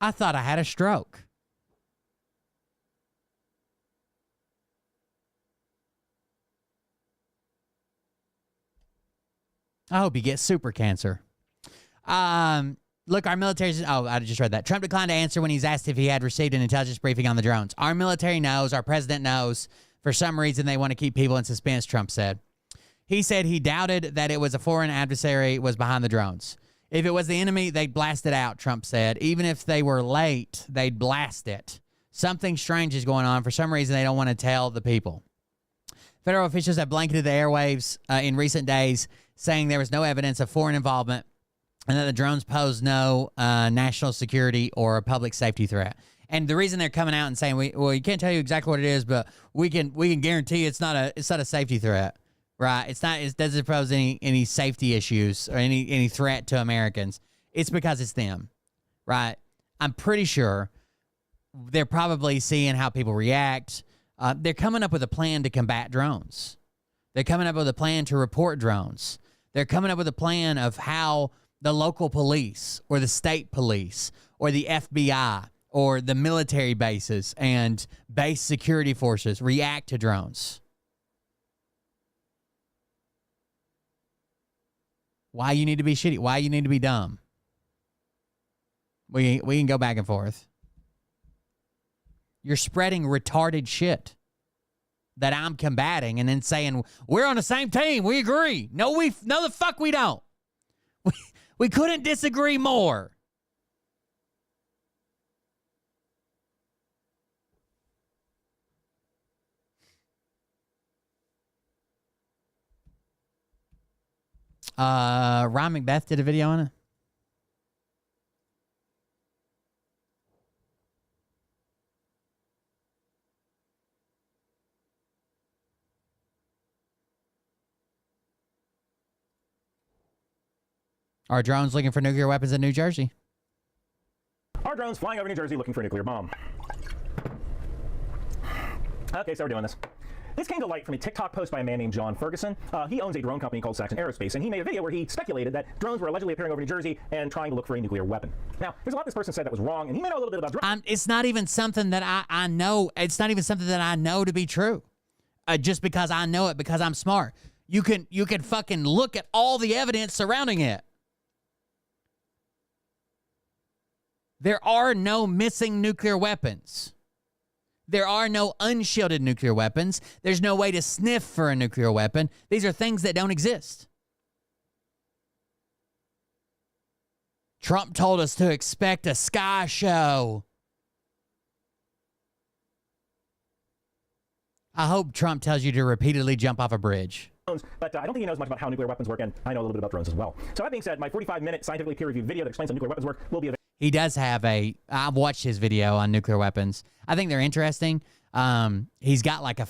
I thought I had a stroke. I hope he gets super cancer. Look, our military's... Oh, I just read that. Trump declined to answer when he's asked if he had received an intelligence briefing on the drones. Our military knows. Our president knows. For some reason, they want to keep people in suspense, Trump said. He said he doubted that it was a foreign adversary was behind the drones. If it was the enemy, they'd blast it out, Trump said. Even if they were late, they'd blast it. Something strange is going on. For some reason, they don't want to tell the people. Federal officials have blanketed the airwaves in recent days, saying there was no evidence of foreign involvement and that the drones pose no national security or a public safety threat. And the reason they're coming out and saying, we can't tell you exactly what it is, but we can guarantee it's not a safety threat, right? It doesn't pose any safety issues or any threat to Americans. It's because it's them, right? I'm pretty sure they're probably seeing how people react. They're coming up with a plan to combat drones. They're coming up with a plan to report drones. They're coming up with a plan of how the local police or the state police or the FBI or the military bases and base security forces react to drones. Why you need to be shitty? Why you need to be dumb? We can go back and forth. You're spreading retarded shit that I'm combating and then saying, we're on the same team. We agree. No, the fuck we don't. We couldn't disagree more. Ron Macbeth did a video on it. Are drones looking for nuclear weapons in New Jersey? Are drones flying over New Jersey looking for a nuclear bomb? Okay, so we're doing this. This came to light from a TikTok post by a man named John Ferguson. He owns a drone company called Saxon Aerospace, and he made a video where he speculated that drones were allegedly appearing over New Jersey and trying to look for a nuclear weapon. Now, there's a lot this person said that was wrong, and he may know a little bit about drones. It's not even something that I know. It's not even something that I know to be true. Just because I know it, because I'm smart. You can fucking look at all the evidence surrounding it. There are no missing nuclear weapons. There are no unshielded nuclear weapons. There's no way to sniff for a nuclear weapon. These are things that don't exist. Trump told us to expect a sky show. I hope Trump tells you to repeatedly jump off a bridge. But I don't think he knows much about how nuclear weapons work, and I know a little bit about drones as well. So that being said, my 45-minute scientifically peer-reviewed video that explains how nuclear weapons work will be available. He does have I've watched his video on nuclear weapons. I think they're interesting. He's got like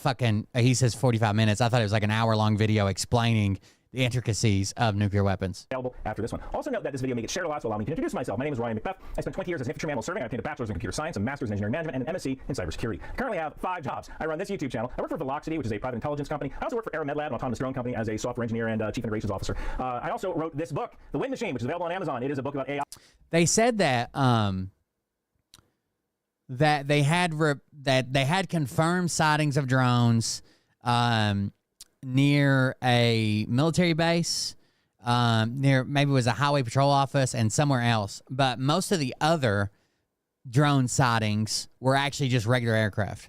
he says 45 minutes. I thought it was like an hour-long video explaining the intricacies of nuclear weapons. Available after this one. Also note that this video may get shared a lot, so allow me to introduce myself. My name is Ryan Macbeth. I spent 20 years as an infantry man while serving. I obtained a bachelor's in computer science, a master's in engineering management, and an MSc in cybersecurity. I currently have 5 jobs. I run this YouTube channel. I work for Velocity, which is a private intelligence company. I also work for AeroMedLab, an autonomous drone company, as a software engineer and chief integrations officer. I also wrote this book, The Wind Machine, which is available on Amazon. It is a book about AI. They said that that they had confirmed sightings of drones near a military base, near maybe it was a highway patrol office and somewhere else. But most of the other drone sightings were actually just regular aircraft.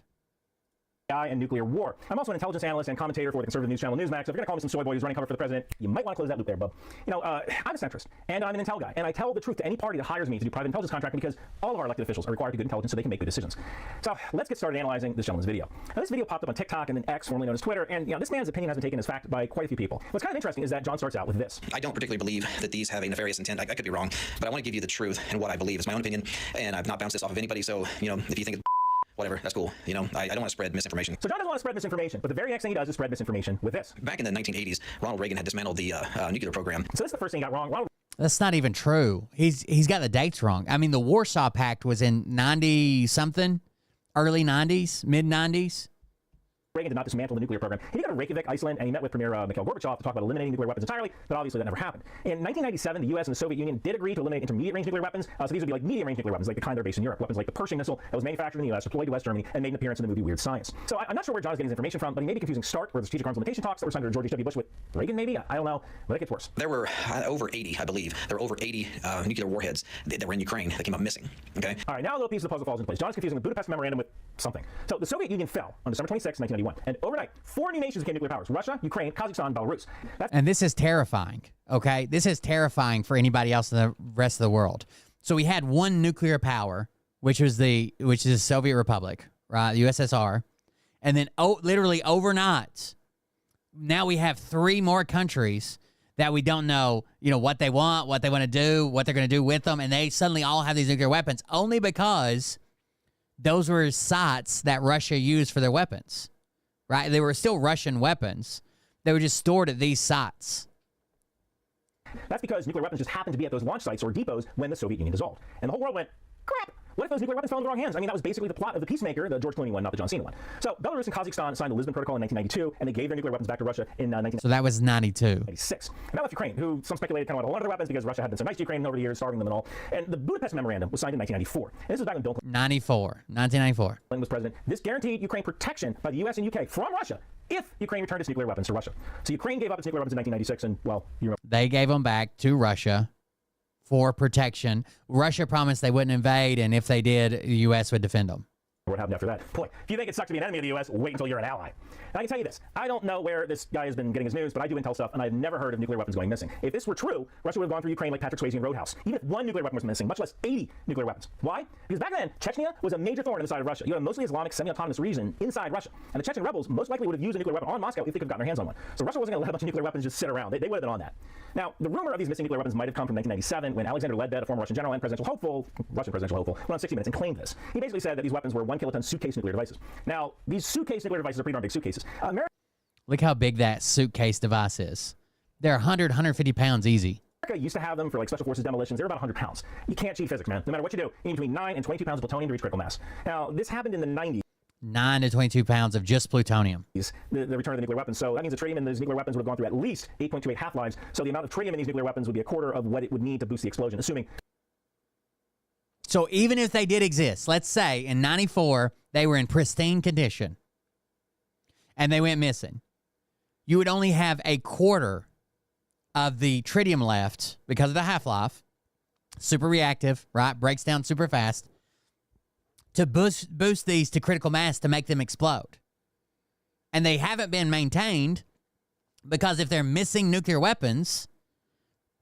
AI and nuclear war. I'm also an intelligence analyst and commentator for the conservative news channel Newsmax. So if you're going to call me some soy boy who's running cover for the president, you might want to close that loop there, bub. You know, I'm a centrist, and I'm an intel guy, and I tell the truth to any party that hires me to do private intelligence contracting because all of our elected officials are required to do good intelligence so they can make good decisions. So let's get started analyzing this gentleman's video. Now, this video popped up on TikTok and then X, formerly known as Twitter, and this man's opinion has been taken as fact by quite a few people. What's kind of interesting is that John starts out with this. I don't particularly believe that these have a nefarious intent. I could be wrong, but I want to give you the truth and what I believe is my own opinion, and I've not bounced this off of anybody, so, if you think it's whatever, that's cool. I don't want to spread misinformation. So John doesn't want to spread misinformation, but the very next thing he does is spread misinformation with this. Back in the 1980s, Ronald Reagan had dismantled the nuclear program. So that's the first thing he got wrong. That's not even true. He's got the dates wrong. I mean, the Warsaw Pact was in 90-something, early 90s, mid-90s. Reagan did not dismantle the nuclear program. He did go to Reykjavik, Iceland, and he met with Premier Mikhail Gorbachev to talk about eliminating nuclear weapons entirely, but obviously that never happened. In 1997, the U.S. and the Soviet Union did agree to eliminate intermediate-range nuclear weapons. So these would be like medium-range nuclear weapons, like the kind that are based in Europe. Weapons like the Pershing missile that was manufactured in the U.S., deployed to West Germany, and made an appearance in the movie Weird Science. So I'm not sure where John is getting his information from, but he may be confusing START, or the Strategic Arms Limitation talks that were signed under George H.W. Bush with Reagan, maybe? I don't know, but it gets worse. There were over 80, I believe. There were over 80 nuclear warheads that were in Ukraine that came up missing. Okay. All right, now a little piece of the puzzle falls into place. John is confusing the Budapest Memorandum with something. So the Soviet Union fell on December 26, 1991, and overnight, 4 new nations became nuclear powers: Russia, Ukraine, Kazakhstan, Belarus. And this is terrifying, okay? This is terrifying for anybody else in the rest of the world. So we had one nuclear power, which is the Soviet Republic, right? The USSR. And then literally overnight, now we have 3 more countries that we don't know, what they want to do, what they're going to do with them, and they suddenly all have these nuclear weapons only because those were sites that Russia used for their weapons, right? They were still Russian weapons. They were just stored at these sites. That's because nuclear weapons just happened to be at those launch sites or depots when the Soviet Union dissolved. And the whole world went, crap! What if those nuclear weapons fell in the wrong hands? I mean, that was basically the plot of The Peacemaker, the George Clooney one, not the John Cena one. So Belarus and Kazakhstan signed the Lisbon Protocol in 1992, and they gave their nuclear weapons back to Russia in 1996. So that was 92. And that left Ukraine, who some speculated kind of wanted a lot of their weapons because Russia had been so nice to Ukraine over the years, starving them and all. And the Budapest Memorandum was signed in 1994. And this was back when Bill Clinton 1994. was president. This guaranteed Ukraine protection by the U.S. and U.K. from Russia if Ukraine returned its nuclear weapons to Russia. So Ukraine gave up its nuclear weapons in 1996, and, well, you remember. They gave them back to Russia for protection. Russia promised they wouldn't invade, and if they did, the U.S. would defend them. What happened after that? Point. If you think it sucks to be an enemy of the U.S., wait until you're an ally. And I can tell you this. I don't know where this guy has been getting his news, but I do intel stuff, and I've never heard of nuclear weapons going missing. If this were true, Russia would have gone through Ukraine like Patrick Swayze in Roadhouse. Even if 1 nuclear weapon was missing, much less 80 nuclear weapons. Why? Because back then, Chechnya was a major thorn in the side of Russia. You had a mostly Islamic, semi-autonomous region inside Russia. And the Chechen rebels most likely would have used a nuclear weapon on Moscow if they could have gotten their hands on one. So Russia wasn't going to let a bunch of nuclear weapons just sit around. They would have been on that. Now, the rumor of these missing nuclear weapons might have come from 1997 when Alexander Ledbedt, a former Russian general and Russian presidential hopeful, went on 60 Minutes and claimed this. He basically said that these weapons were 1 kiloton suitcase nuclear devices. Now, these suitcase nuclear devices are pretty darn big suitcases. Look how big that suitcase device is. They're 100, 150 pounds easy. America used to have them for like special forces demolitions. They're about 100 pounds. You can't cheat physics, man. No matter what you do, you need between 9 and 22 pounds of plutonium to reach critical mass. Now, this happened in the 90s. 9 to 22 pounds of just plutonium. The return of the nuclear weapons. So that means the tritium in these nuclear weapons would have gone through at least 8.28 half-lives. So the amount of tritium in these nuclear weapons would be a quarter of what it would need to boost the explosion, assuming. So even if they did exist, let's say in 94, they were in pristine condition and they went missing, you would only have a quarter of the tritium left because of the half-life. Super reactive, right? Breaks down super fast. To boost these to critical mass to make them explode. And they haven't been maintained because if they're missing nuclear weapons,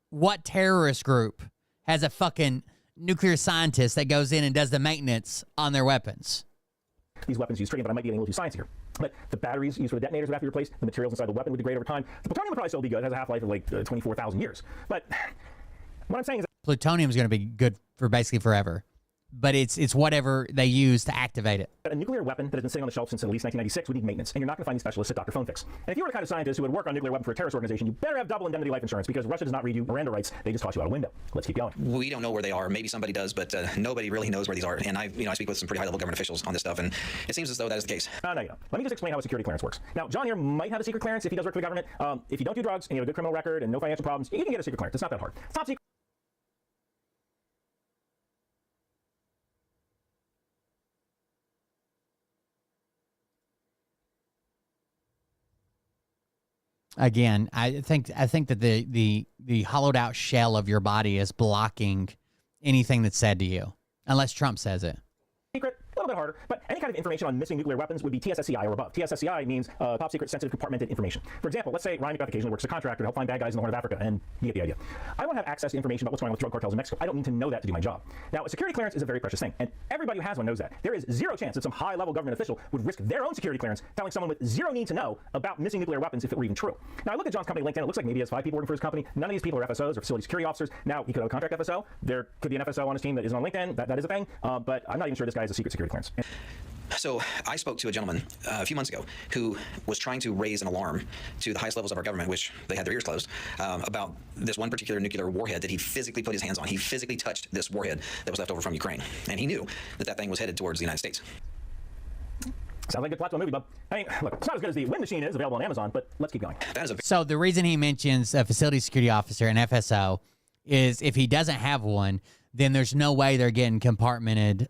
what terrorist group has a fucking nuclear scientist that goes in and does the maintenance on their weapons? These weapons use tritium, but I might be getting a little too science here. But the batteries used for the detonators would have to be replaced. The materials inside the weapon would degrade over time. The plutonium would probably still be good. It has a half-life of like 24,000 years. But what I'm saying is plutonium is going to be good for basically forever. But it's whatever they use to activate it. A nuclear weapon that has been sitting on the shelf since at least 1996 would need maintenance, and you're not going to find these specialists at Dr. Phone Fix. And if you were the kind of scientist who would work on a nuclear weapon for a terrorist organization, you better have double indemnity life insurance because Russia does not read you Miranda rights. They just toss you out a window. Let's keep going. We don't know where they are. Maybe somebody does, but nobody really knows where these are. And I speak with some pretty high-level government officials on this stuff, and it seems as though that is the case. No, you don't. Let me just explain how a security clearance works. Now, John here might have a secret clearance if he does work for the government. If you don't do drugs and you have a good criminal record and no financial problems, you can get a secret clearance. It's not that hard. It's top secret. Again, I think that the hollowed out shell of your body is blocking anything that's said to you, unless Trump says it. Secret, a little bit harder, but any kind of information on missing nuclear weapons would be TSSCI or above. TSSCI means top secret, sensitive, compartmented information. For example, let's say Ryan McBeth occasionally works as a contractor to help find bad guys in the Horn of Africa, and you get the idea. I want to have access to information about what's going on with drug cartels in Mexico. I don't need to know that to do my job. Now, a security clearance is a very precious thing, and everybody who has one knows that. There is zero chance that some high-level government official would risk their own security clearance telling someone with zero need to know about missing nuclear weapons if it were even true. Now, I look at John's company LinkedIn. It looks like maybe he has 5 people working for his company. None of these people are FSOs or facility security officers. Now, he could have a contract FSO. There could be an FSO on his team that isn't on LinkedIn. That is a thing, but I'm not even sure this guy has a secret security clearance. So I spoke to a gentleman a few months ago who was trying to raise an alarm to the highest levels of our government, which they had their ears closed, about this one particular nuclear warhead that he physically put his hands on. He physically touched this warhead that was left over from Ukraine, and he knew that that thing was headed towards the United States. Sounds like a good plot to a movie, bub. I mean, look, it's not as good as the Wind Machine is available on Amazon, but let's keep going. So the reason he mentions a facility security officer, an FSO, is if he doesn't have one, then there's no way they're getting compartmented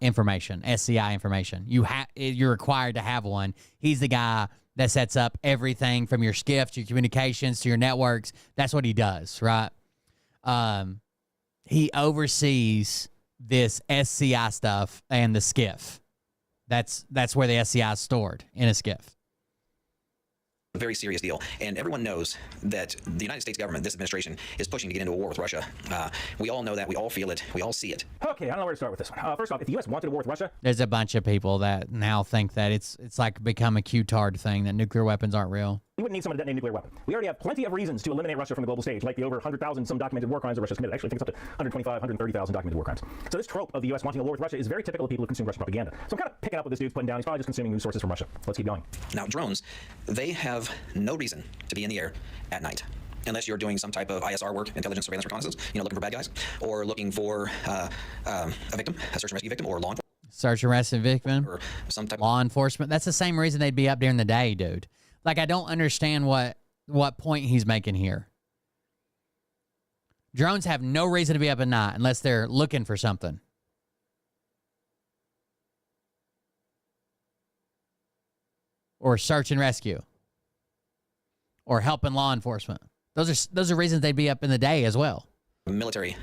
information, SCI information. You're required to have one. He's the guy that sets up everything from your SCIF to your communications to your networks. That's what he does, right? He oversees this SCI stuff and the SCIF. That's where the SCI is stored, in a SCIF. A very serious deal, and everyone knows that the United States government, this administration, is pushing to get into a war with Russia. We all know that. We all feel it. We all see it. Okay, I don't know where to start with this one. First off, if the U.S. wanted a war with Russia, There's a bunch of people that now think that it's like become a Q-tard thing, that nuclear weapons aren't real. we wouldn't need someone to detonate a nuclear weapon. We already have plenty of reasons to eliminate Russia from the global stage, like the over 100,000 some documented war crimes that Russia's committed. Actually, I think it's up to 125, 130,000 documented war crimes. So this trope of the U.S. wanting a war with Russia is very typical of people who consume Russian propaganda. So I'm kind of picking up what this dude's putting down. He's probably just consuming news sources from Russia. Let's keep going. Now, drones, they have no reason to be in the air at night, unless you're doing some type of ISR work, intelligence, surveillance, reconnaissance, looking for bad guys, or looking for a victim, a search and rescue victim, or law enforcement. Search and rescue victim, or some type law enforcement. That's the same reason they'd be up during the day, dude. Like, I don't understand what point he's making here. Drones have no reason to be up at night unless they're looking for something. Or search and rescue. Or helping law enforcement. Those are reasons they'd be up in the day as well. military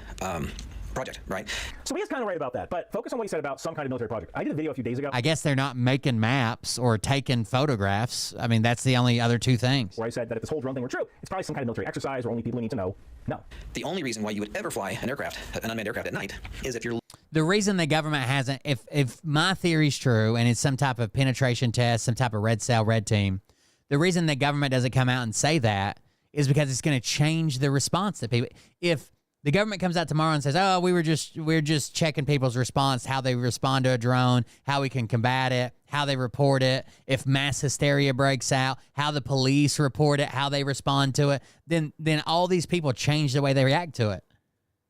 project, right? So he is kind of right about that, but focus on what he said about some kind of military project. I did a video a few days ago. I guess they're not making maps or taking photographs. I mean, that's the only other two things. Where I said that if this whole drone thing were true, it's probably some kind of military exercise or only people who need to know. No. The only reason why you would ever fly an aircraft, an unmanned aircraft at night, is if you're... The reason the government hasn't, if my theory's true and it's some type of penetration test, some type of red cell, red team, the reason the government doesn't come out and say that is because it's going to change the response to people. If the government comes out tomorrow and says, "Oh, we're just checking people's response, how they respond to a drone, how we can combat it, how they report it, if mass hysteria breaks out, how the police report it, how they respond to it," then all these people change the way they react to it.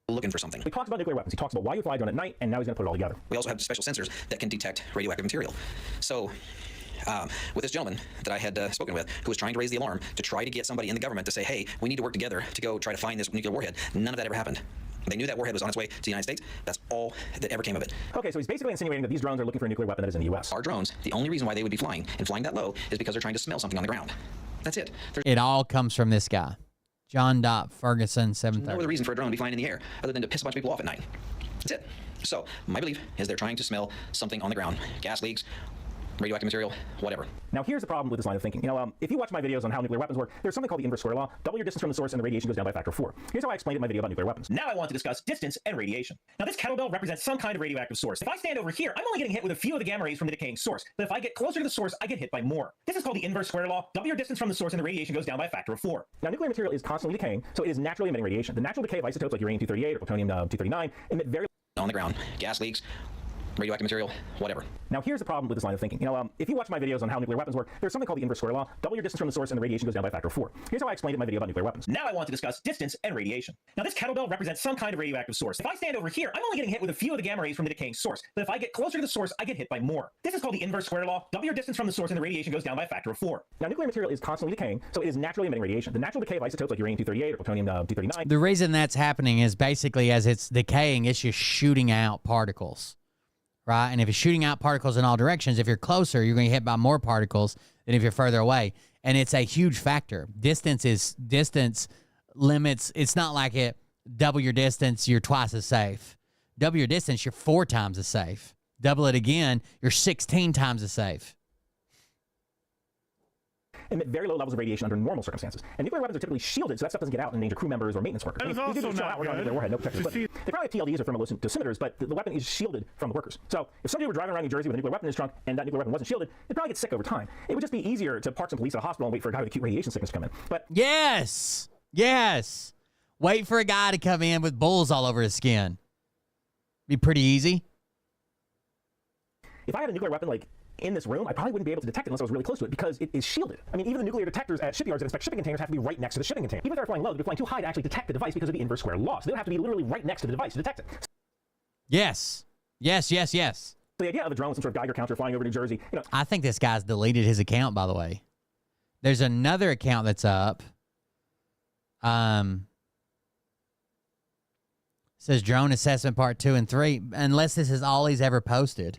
looking for something. He talks about nuclear weapons. He talks about why you fly a drone at night, and now he's going to put it all together. We also have special sensors that can detect radioactive material. So with this gentleman that I had spoken with, who was trying to raise the alarm to try to get somebody in the government to say, "Hey, we need to work together to go try to find this nuclear warhead," none of that ever happened. They knew that warhead was on its way to the United States. That's all that ever came of it. Okay, so he's basically insinuating that these drones are looking for a nuclear weapon that is in the U.S. Our drones, the only reason why they would be flying and flying that low is because they're trying to smell something on the ground. That's it. There's It all comes from this guy, John Ferguson, no 730. other reason for a drone to be flying in the air other than to piss a bunch of people off at night. That's it. So my belief is they're trying to smell something on the ground. Gas leaks, radioactive material, whatever. Now, here's the problem with this line of thinking. If you watch my videos on how nuclear weapons work, there's something called the inverse square law. Double your distance from the source and the radiation goes down by a factor of 4. Here's how I explained it in my video about nuclear weapons. Now I want to discuss distance and radiation. Now this kettlebell represents some kind of radioactive source. If I stand over here, I'm only getting hit with a few of the gamma rays from the decaying source. But if I get closer to the source, I get hit by more. This is called the inverse square law. Double your distance from the source and the radiation goes down by a factor of 4. Now, nuclear material is constantly decaying, so it is naturally emitting radiation. The natural decay of isotopes like uranium-238 or plutonium-239 emit very On the ground, gas leaks, radioactive material, whatever. Now, here's the problem with this line of thinking. If you watch my videos on how nuclear weapons work, there's something called the inverse square law. Double your distance from the source and the radiation goes down by a factor of 4. Here's how I explained it in my video about nuclear weapons. Now I want to discuss distance and radiation. Now this kettlebell represents some kind of radioactive source. If I stand over here, I'm only getting hit with a few of the gamma rays from the decaying source. But if I get closer to the source, I get hit by more. This is called the inverse square law. Double your distance from the source and the radiation goes down by a factor of 4. Now, nuclear material is constantly decaying, so it is naturally emitting radiation. The natural decay of isotopes like uranium-238 or plutonium-239 The reason that's happening is basically as it's decaying, it's just shooting out particles, right? And if it's shooting out particles in all directions, if you're closer, you're going to get hit by more particles than if you're further away. And it's a huge factor. Distance limits. It's not like it double your distance, you're twice as safe. Double your distance, you're 4 times as safe. Double it again, you're 16 times as safe. emit very low levels of radiation under normal circumstances. And nuclear weapons are typically shielded, so that stuff doesn't get out and endanger crew members or maintenance workers. These dudes are out working on nuclear warhead, no protective equipment. They probably have TLDs or thermal dosimeters, but the weapon is shielded from the workers. So if somebody were driving around New Jersey with a nuclear weapon in his trunk and that nuclear weapon wasn't shielded, they'd probably get sick over time. It would just be easier to park some police at a hospital and wait for a guy with acute radiation sickness to come in. But Yes. Wait for a guy to come in with bulls all over his skin. Be pretty easy. if I had a nuclear weapon like in this room, I probably wouldn't be able to detect it unless I was really close to it because it is shielded. I mean, even the nuclear detectors at shipyards that inspect shipping containers have to be right next to the shipping container. Even if they're flying low, they're flying too high to actually detect the device because of the inverse square law. So they would have to be literally right next to the device to detect it. Yes. So So the idea of a drone with some sort of Geiger counter flying over New Jersey, you know, I think this guy's deleted his account, by the way. There's another account that's up. Says drone assessment part 2 and 3, unless this is all he's ever posted.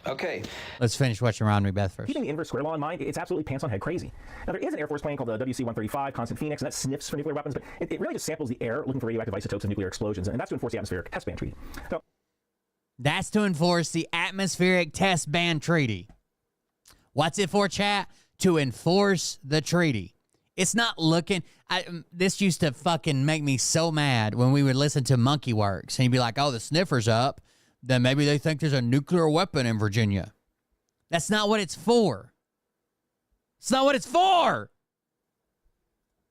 Okay. Let's finish watching Ron McBeth first. keeping the inverse square law in mind, it's absolutely pants on head crazy. Now, there is an Air Force plane called the WC-135, Constant Phoenix, and that sniffs for nuclear weapons, but it really just samples the air looking for radioactive isotopes of nuclear explosions, and that's to enforce the Atmospheric Test Ban Treaty. So, that's to enforce the Atmospheric Test Ban Treaty. What's it for, chat? To enforce the treaty. It's not looking... this used to fucking make me so mad when we would listen to Monkey Works, and you'd be like, oh, the sniffer's up. Then maybe they think there's a nuclear weapon in Virginia. That's not what it's for. It's not what it's for.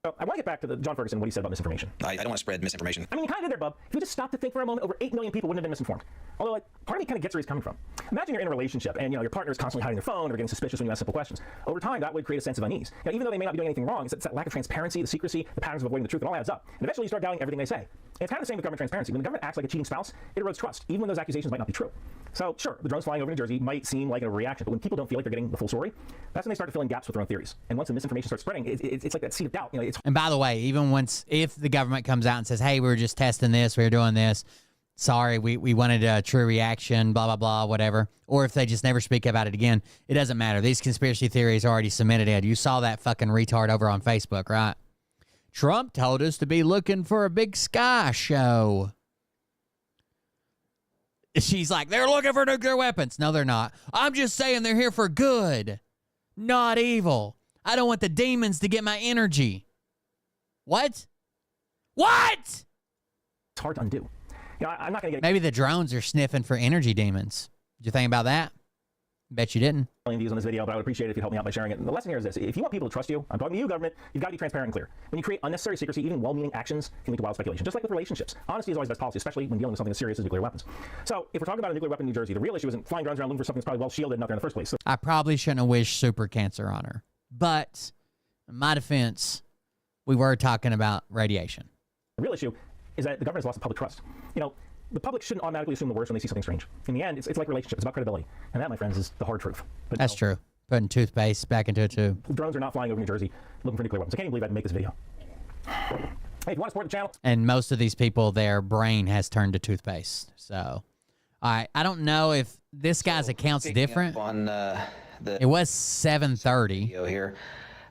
So I want to get back to John Ferguson, what he said about misinformation. I don't want to spread misinformation. I mean, you kind of did there, bub. If you just stop to think for a moment, over 8 million people wouldn't have been misinformed. Although, like, part of me kind of gets where he's coming from. Imagine you're in a relationship and, your partner is constantly hiding their phone or getting suspicious when you ask simple questions. Over time, that would create a sense of unease. Even though they may not be doing anything wrong, it's that lack of transparency, the secrecy, the patterns of avoiding the truth, it all adds up. And eventually you start doubting everything they say. And it's kind of the same with government transparency. When the government acts like a cheating spouse, it erodes trust, even when those accusations might not be true. So, sure, the drones flying over New Jersey might seem like a reaction, but when people don't feel like they're getting the full story, that's when they start to fill in gaps with their own theories. And once the misinformation starts spreading, it's like that seed of doubt. And by the way, even if the government comes out and says, hey, we were just testing this, we were doing this, sorry, we wanted a true reaction, blah, blah, blah, whatever. Or if they just never speak about it again, it doesn't matter. These conspiracy theories are already cemented in. You saw that fucking retard over on Facebook, right? Trump told us to be looking for a big sky show. She's like, they're looking for nuclear weapons. No, they're not. I'm just saying they're here for good, not evil. I don't want the demons to get my energy. What? What? It's hard to undo. I'm not going to get... Maybe the drones are sniffing for energy demons. Did you think about that? Bet you didn't. Views on this video, but I would appreciate it if you help me out by sharing it. And the lesson here is this: if you want people to trust you, I'm talking to you, government, you've got to be transparent and clear. When you create unnecessary secrecy, even well-meaning actions can lead to wild speculation. Just like with relationships, honesty is always best policy, especially when dealing with something as serious as nuclear weapons. So, if we're talking about a nuclear weapon in New Jersey, the real issue isn't flying drones around looking for something that's probably well shielded and out there in the first place. So, I probably shouldn't have wished super cancer on her, but in my defense, we were talking about radiation. The real issue is that the government has lost the public trust. The public shouldn't automatically assume the worst when they see something strange. In the end, it's like relationships. It's about credibility. And that, my friends, is the hard truth. But that's true. Putting toothpaste back into it, too. Drones are not flying over New Jersey looking for nuclear weapons. I can't even believe I had to make this video. Hey, if you want to support the channel... And most of these people, their brain has turned to toothpaste. So, all right. I don't know if this guy's account's different. On, it was 7:30. Here.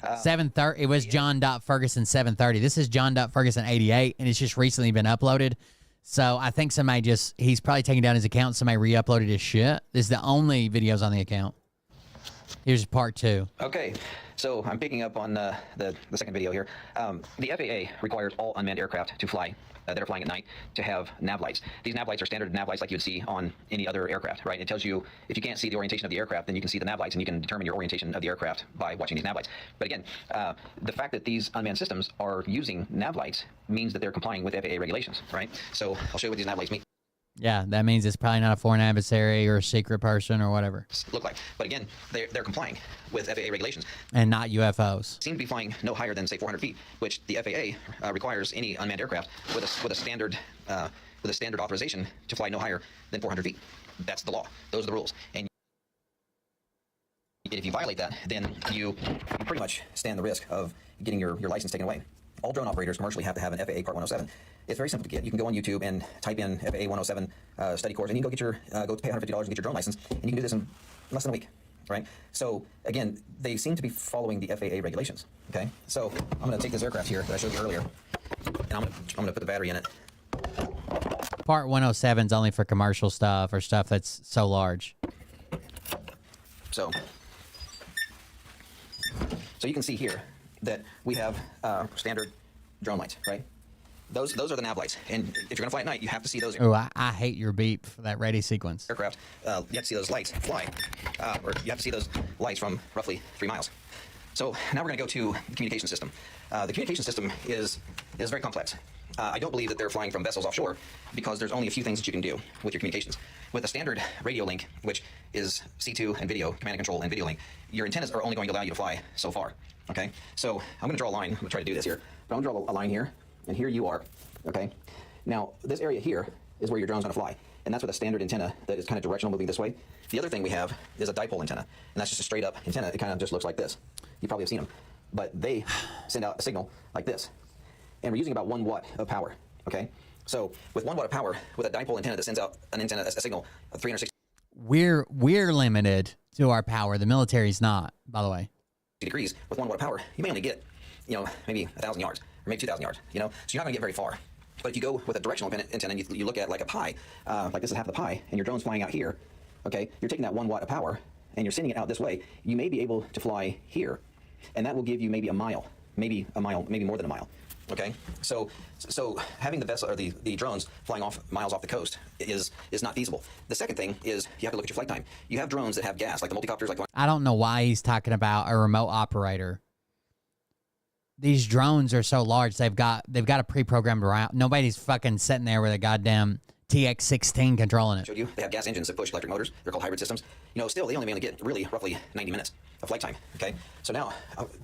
7:30. It was John.Ferguson 7:30. This is John.Ferguson 88, and it's just recently been uploaded. So I think he's probably taking down his account. Somebody re-uploaded his shit. This is the only videos on the account. Here's part 2. Okay, so I'm picking up on the second video here. The FAA requires all unmanned aircraft to fly, that are flying at night, to have nav lights. These nav lights are standard nav lights like you'd see on any other aircraft, right? It tells you, if you can't see the orientation of the aircraft, then you can see the nav lights, and you can determine your orientation of the aircraft by watching these nav lights. But again, the fact that these unmanned systems are using nav lights means that they're complying with FAA regulations, right? So I'll show you what these nav lights mean. Yeah, that means it's probably not a foreign adversary or a secret person or whatever. Look like, but again, they're complying with FAA regulations. And not UFOs. Seem to be flying no higher than, say, 400 feet, which the FAA requires any unmanned aircraft with a standard authorization to fly no higher than 400 feet. That's the law. Those are the rules. And if you violate that, then you pretty much stand the risk of getting your license taken away. All drone operators commercially have to have an FAA Part 107. It's very simple to get. You can go on YouTube and type in FAA 107 study course, and you can go pay $150 and get your drone license, and you can do this in less than a week, right? So again, they seem to be following the FAA regulations. Okay, so I'm going to take this aircraft here that I showed you earlier, and I'm going to put the battery in it. Part 107 is only for commercial stuff or stuff that's so large. So you can see here that we have standard drone lights, right? Those are the nav lights, and if you're gonna fly at night, you have to see those. Oh, I hate your beep for that ready sequence. Aircraft, you have to see those lights fly, or you have to see those lights from roughly 3 miles. So now we're gonna go to the communication system. The communication system is very complex. I don't believe that they're flying from vessels offshore, because there's only a few things that you can do with your communications. With a standard radio link, which is C2 and video, command and control and video link, your antennas are only going to allow you to fly so far. Okay, so I'm going to draw a line. I'm going to try to do this here, but I'm going to draw a line here, and here you are. Okay, now this area here is where your drone's going to fly. And that's with a standard antenna that is kind of directional moving this way. The other thing we have is a dipole antenna, and that's just a straight up antenna. It kind of just looks like this. You probably have seen them. But they send out a signal like this. And we're using about 1 watt of power, okay? So with 1 watt of power, with a dipole antenna that sends out an antenna, a signal of 360 We're limited to our power. The military's not, by the way. degrees, with 1 watt of power, you may only get, maybe 1,000 yards, or maybe 2,000 yards, So you're not going to get very far. But if you go with a directional antenna and you look at like a pie, like this is half the pie, and your drone's flying out here, okay, you're taking that 1 watt of power, and you're sending it out this way, you may be able to fly here, and that will give you maybe a mile, maybe more than a mile. Okay, so having the vessel or the drones flying miles off the coast is not feasible. The second thing is you have to look at your flight time. You have drones that have gas, like the multicopters, like I don't know why he's talking about a remote operator. These drones are so large, they've got a pre-programmed route. Nobody's fucking sitting there with a goddamn TX-16 controlling it. showed you. They have gas engines that push electric motors. They're called hybrid systems. Still they only get really roughly 90 minutes of flight time. Okay, so now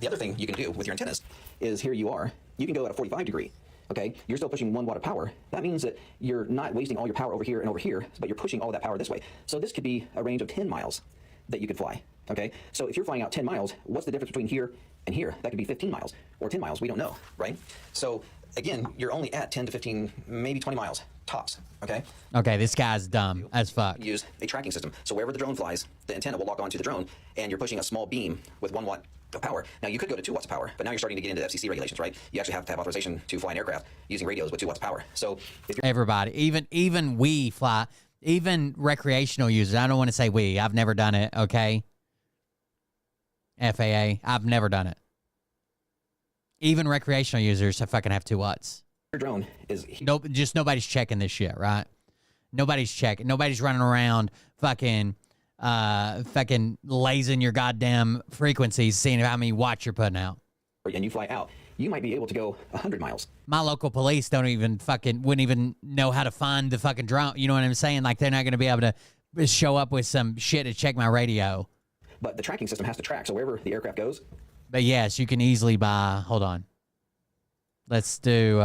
the other thing you can do with your antennas is here you are. You can go at a 45 degree. Okay, you're still pushing 1 watt of power. That means that you're not wasting all your power over here and over here, but you're pushing all that power this way. So this could be a range of 10 miles that you could fly. Okay, so if you're flying out 10 miles, what's the difference between here and here? That could be 15 miles or 10 miles. We don't know, right? So again, you're only at 10 to 15, maybe 20 miles tops. Okay. Okay, this guy's dumb as fuck. Use a tracking system. So wherever the drone flies, the antenna will lock onto the drone, and you're pushing a small beam with 1 watt of power. Now you could go to 2 watts of power, but now you're starting to get into FCC regulations, right? You actually have to have authorization to fly an aircraft using radios with 2 watts of power. So if you're Everybody, even we fly, even recreational users. I don't want to say we. I've never done it. Okay. FAA. I've never done it. Even recreational users fucking have 2 watts. your drone is Just nobody's checking this shit, right? Nobody's checking. Nobody's running around fucking lasing your goddamn frequencies, seeing how many watts you're putting out. and you fly out, you might be able to go 100 miles. My local police wouldn't even know how to find the fucking drone. You know what I'm saying? Like, they're not going to be able to show up with some shit to check my radio. But the tracking system has to track, so wherever the aircraft goes. But yes, you can easily buy. Hold on. Let's do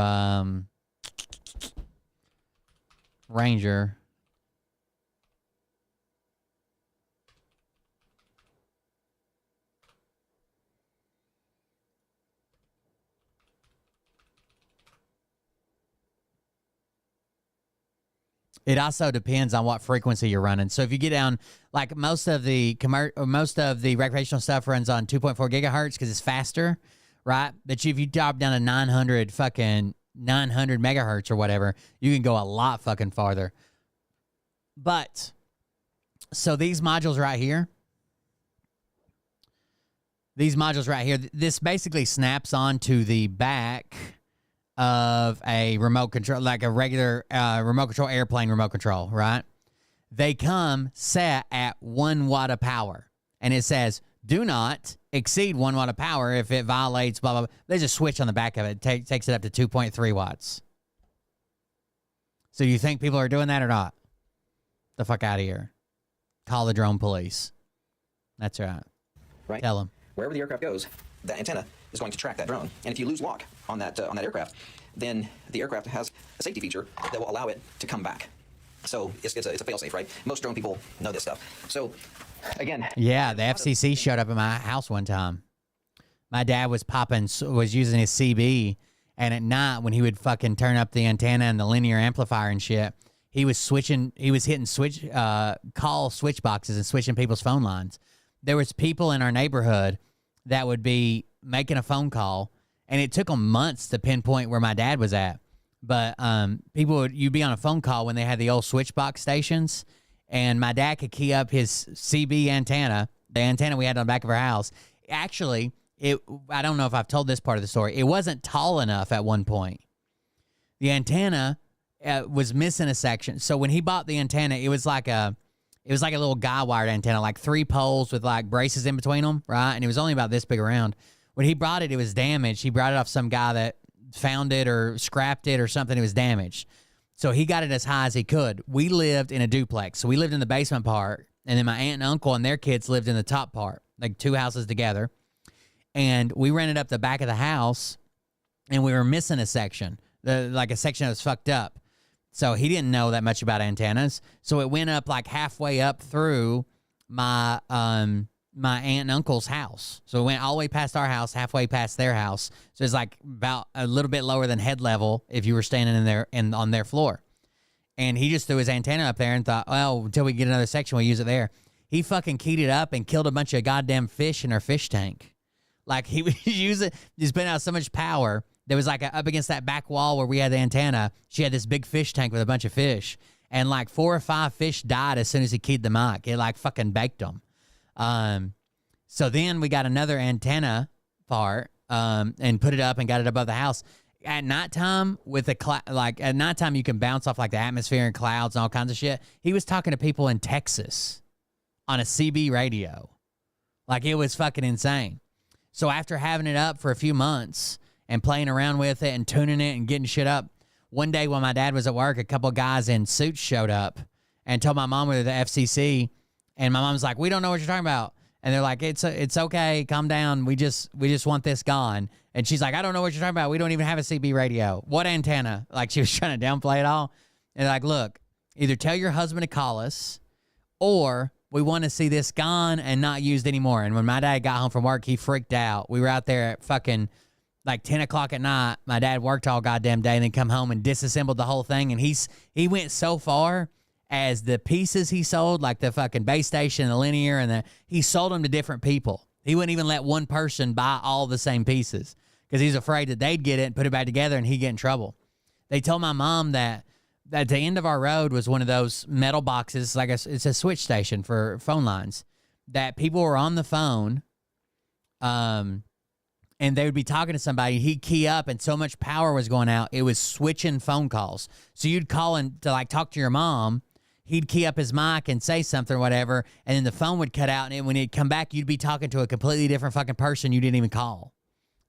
Ranger. It also depends on what frequency you're running. So if you get down, like most of the recreational stuff runs on 2.4 gigahertz because it's faster, right? But if you drop down to 900 megahertz or whatever, you can go a lot fucking farther. But so these modules right here, this basically snaps onto the back of a remote control, like a regular remote control airplane remote control, right? They come set at 1 watt of power. And it says, do not exceed 1 watt of power if it violates blah, blah, blah. There's a switch on the back of it. Takes it up to 2.3 watts. So you think people are doing that or not? The fuck out of here. Call the drone police. That's right. Right. Tell them. Wherever the aircraft goes, that antenna is going to track that drone. And if you lose lock on that aircraft, then the aircraft has a safety feature that will allow it to come back. So it's a fail-safe, right? Most drone people know this stuff. So again, yeah, the FCC showed up at my house one time. My dad was using his CB, and at night when he would fucking turn up the antenna and the linear amplifier and shit, he was hitting call switch boxes and switching people's phone lines. There was people in our neighborhood that would be making a phone call, and it took them months to pinpoint where my dad was at. But you'd be on a phone call when they had the old switch box stations, and my dad could key up his CB antenna, the antenna we had on the back of our house. Actually, I don't know if I've told this part of the story. It wasn't tall enough at one point. The antenna was missing a section. So when he bought the antenna, it was like a little guy wired antenna, like 3 poles with like braces in between them, right? And it was only about this big around. When he brought it, it was damaged. He brought it off some guy that found it or scrapped it or something. It was damaged. So he got it as high as he could. We lived in a duplex. So we lived in the basement part, and then my aunt and uncle and their kids lived in the top part, like 2 houses together. And we rented up the back of the house, and we were missing a section, like a section that was fucked up. So he didn't know that much about antennas. So it went up like halfway up through my my aunt and uncle's house. So it went all the way past our house, halfway past their house. So it's like about a little bit lower than head level if you were standing in there and on their floor. And he just threw his antenna up there and thought, well, until we get another section, we'll use it there. He fucking keyed it up and killed a bunch of goddamn fish in our fish tank. Like he was using, just putting out so much power. There was like up against that back wall where we had the antenna, she had this big fish tank with a bunch of fish. And like 4 or 5 fish died as soon as he keyed the mic. It like fucking baked them. So then we got another antenna part and put it up and got it above the house. At nighttime, with at nighttime, you can bounce off like the atmosphere and clouds and all kinds of shit. He was talking to people in Texas on a CB radio. Like, it was fucking insane. So after having it up for a few months and playing around with it and tuning it and getting shit up, one day when my dad was at work, a couple of guys in suits showed up and told my mom we were the FCC. And my mom's like, we don't know what you're talking about. And they're like, it's okay, calm down. We just want this gone. And she's like, I don't know what you're talking about. We don't even have a CB radio. What antenna? Like, she was trying to downplay it all. And they're like, look, either tell your husband to call us, or we want to see this gone and not used anymore. And when my dad got home from work, he freaked out. We were out there at fucking like 10 o'clock at night. My dad worked all goddamn day and then come home and disassembled the whole thing. And he went so far as the pieces he sold, like the fucking base station, the linear, and he sold them to different people. He wouldn't even let one person buy all the same pieces because he's afraid that they'd get it and put it back together and he'd get in trouble. They told my mom that at the end of our road was one of those metal boxes, like it's a switch station for phone lines, that people were on the phone, and they would be talking to somebody, he'd key up and so much power was going out, it was switching phone calls. So you'd call in to like talk to your mom, he'd key up his mic and say something or whatever, and then the phone would cut out, and when he'd come back, you'd be talking to a completely different fucking person you didn't even call.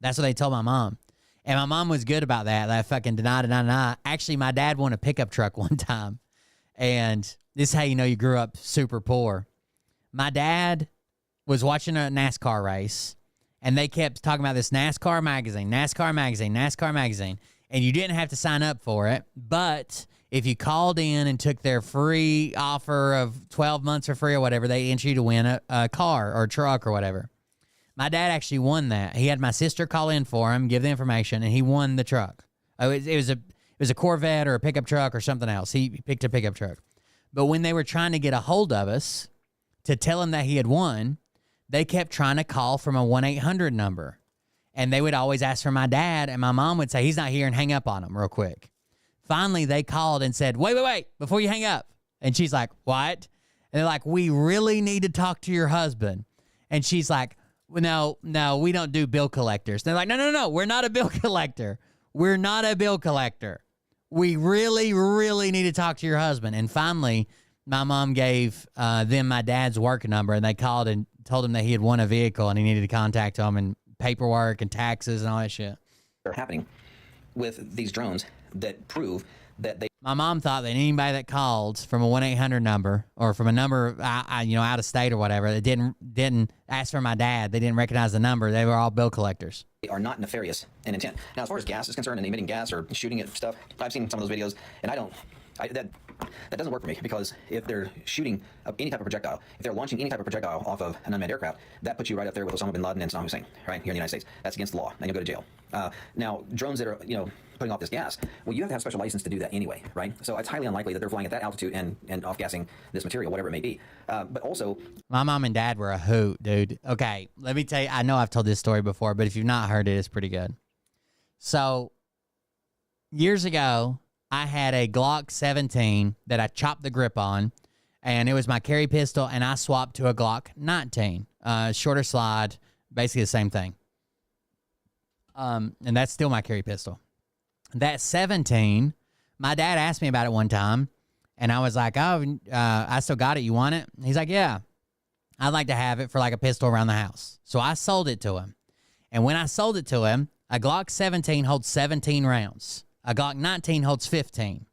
That's what they told my mom. And my mom was good about that. That fucking deny. Actually, my dad won a pickup truck one time, and this is how you know you grew up super poor. My dad was watching a NASCAR race, and they kept talking about this NASCAR magazine, and you didn't have to sign up for it, but if you called in and took their free offer of 12 months for free or whatever, they entered you to win a car or a truck or whatever. My dad actually won that. He had my sister call in for him, give the information, and he won the truck. It was a Corvette or a pickup truck or something else. He picked a pickup truck. But when they were trying to get a hold of us to tell him that he had won, they kept trying to call from a 1-800 number. And they would always ask for my dad, and my mom would say, he's not here, and hang up on him real quick. Finally, they called and said, wait, before you hang up. And she's like, what? And they're like, we really need to talk to your husband. And she's like, well, no, we don't do bill collectors. They're like, no, we're not a bill collector. We're not a bill collector. We really, really need to talk to your husband. And finally, my mom gave them my dad's work number, and they called and told him that he had won a vehicle and he needed to contact them, and paperwork and taxes and all that shit. Are happening with these drones that prove that they. My mom thought that anybody that called from a 1-800 number or from a number, out of state or whatever, that didn't ask for my dad, they didn't recognize the number, they were all bill collectors. They are not nefarious in intent. Now, as far as gas is concerned and emitting gas or shooting at stuff, I've seen some of those videos, and that doesn't work for me, because if they're shooting any type of projectile, if they're launching any type of projectile off of an unmanned aircraft, that puts you right up there with Osama bin Laden and Saddam Hussein, right here in the United States. That's against the law, and you'll go to jail. Now, drones that are, putting off this gas, well, you have to have special license to do that anyway, right? So it's highly unlikely that they're flying at that altitude and off-gassing this material, whatever it may be. But also, my mom and dad were a hoot, dude. Okay, let me tell you, I know I've told this story before, but if you've not heard it, it's pretty good. So, years ago, I had a Glock 17 that I chopped the grip on, and it was my carry pistol, and I swapped to a Glock 19. Shorter slide, basically the same thing. And that's still my carry pistol. That 17, my dad asked me about it one time, and I was like, I still got it. You want it? He's like, yeah. I'd like to have it for like a pistol around the house. So I sold it to him. And when I sold it to him, a Glock 17 holds 17 rounds. A Glock 19 holds 15.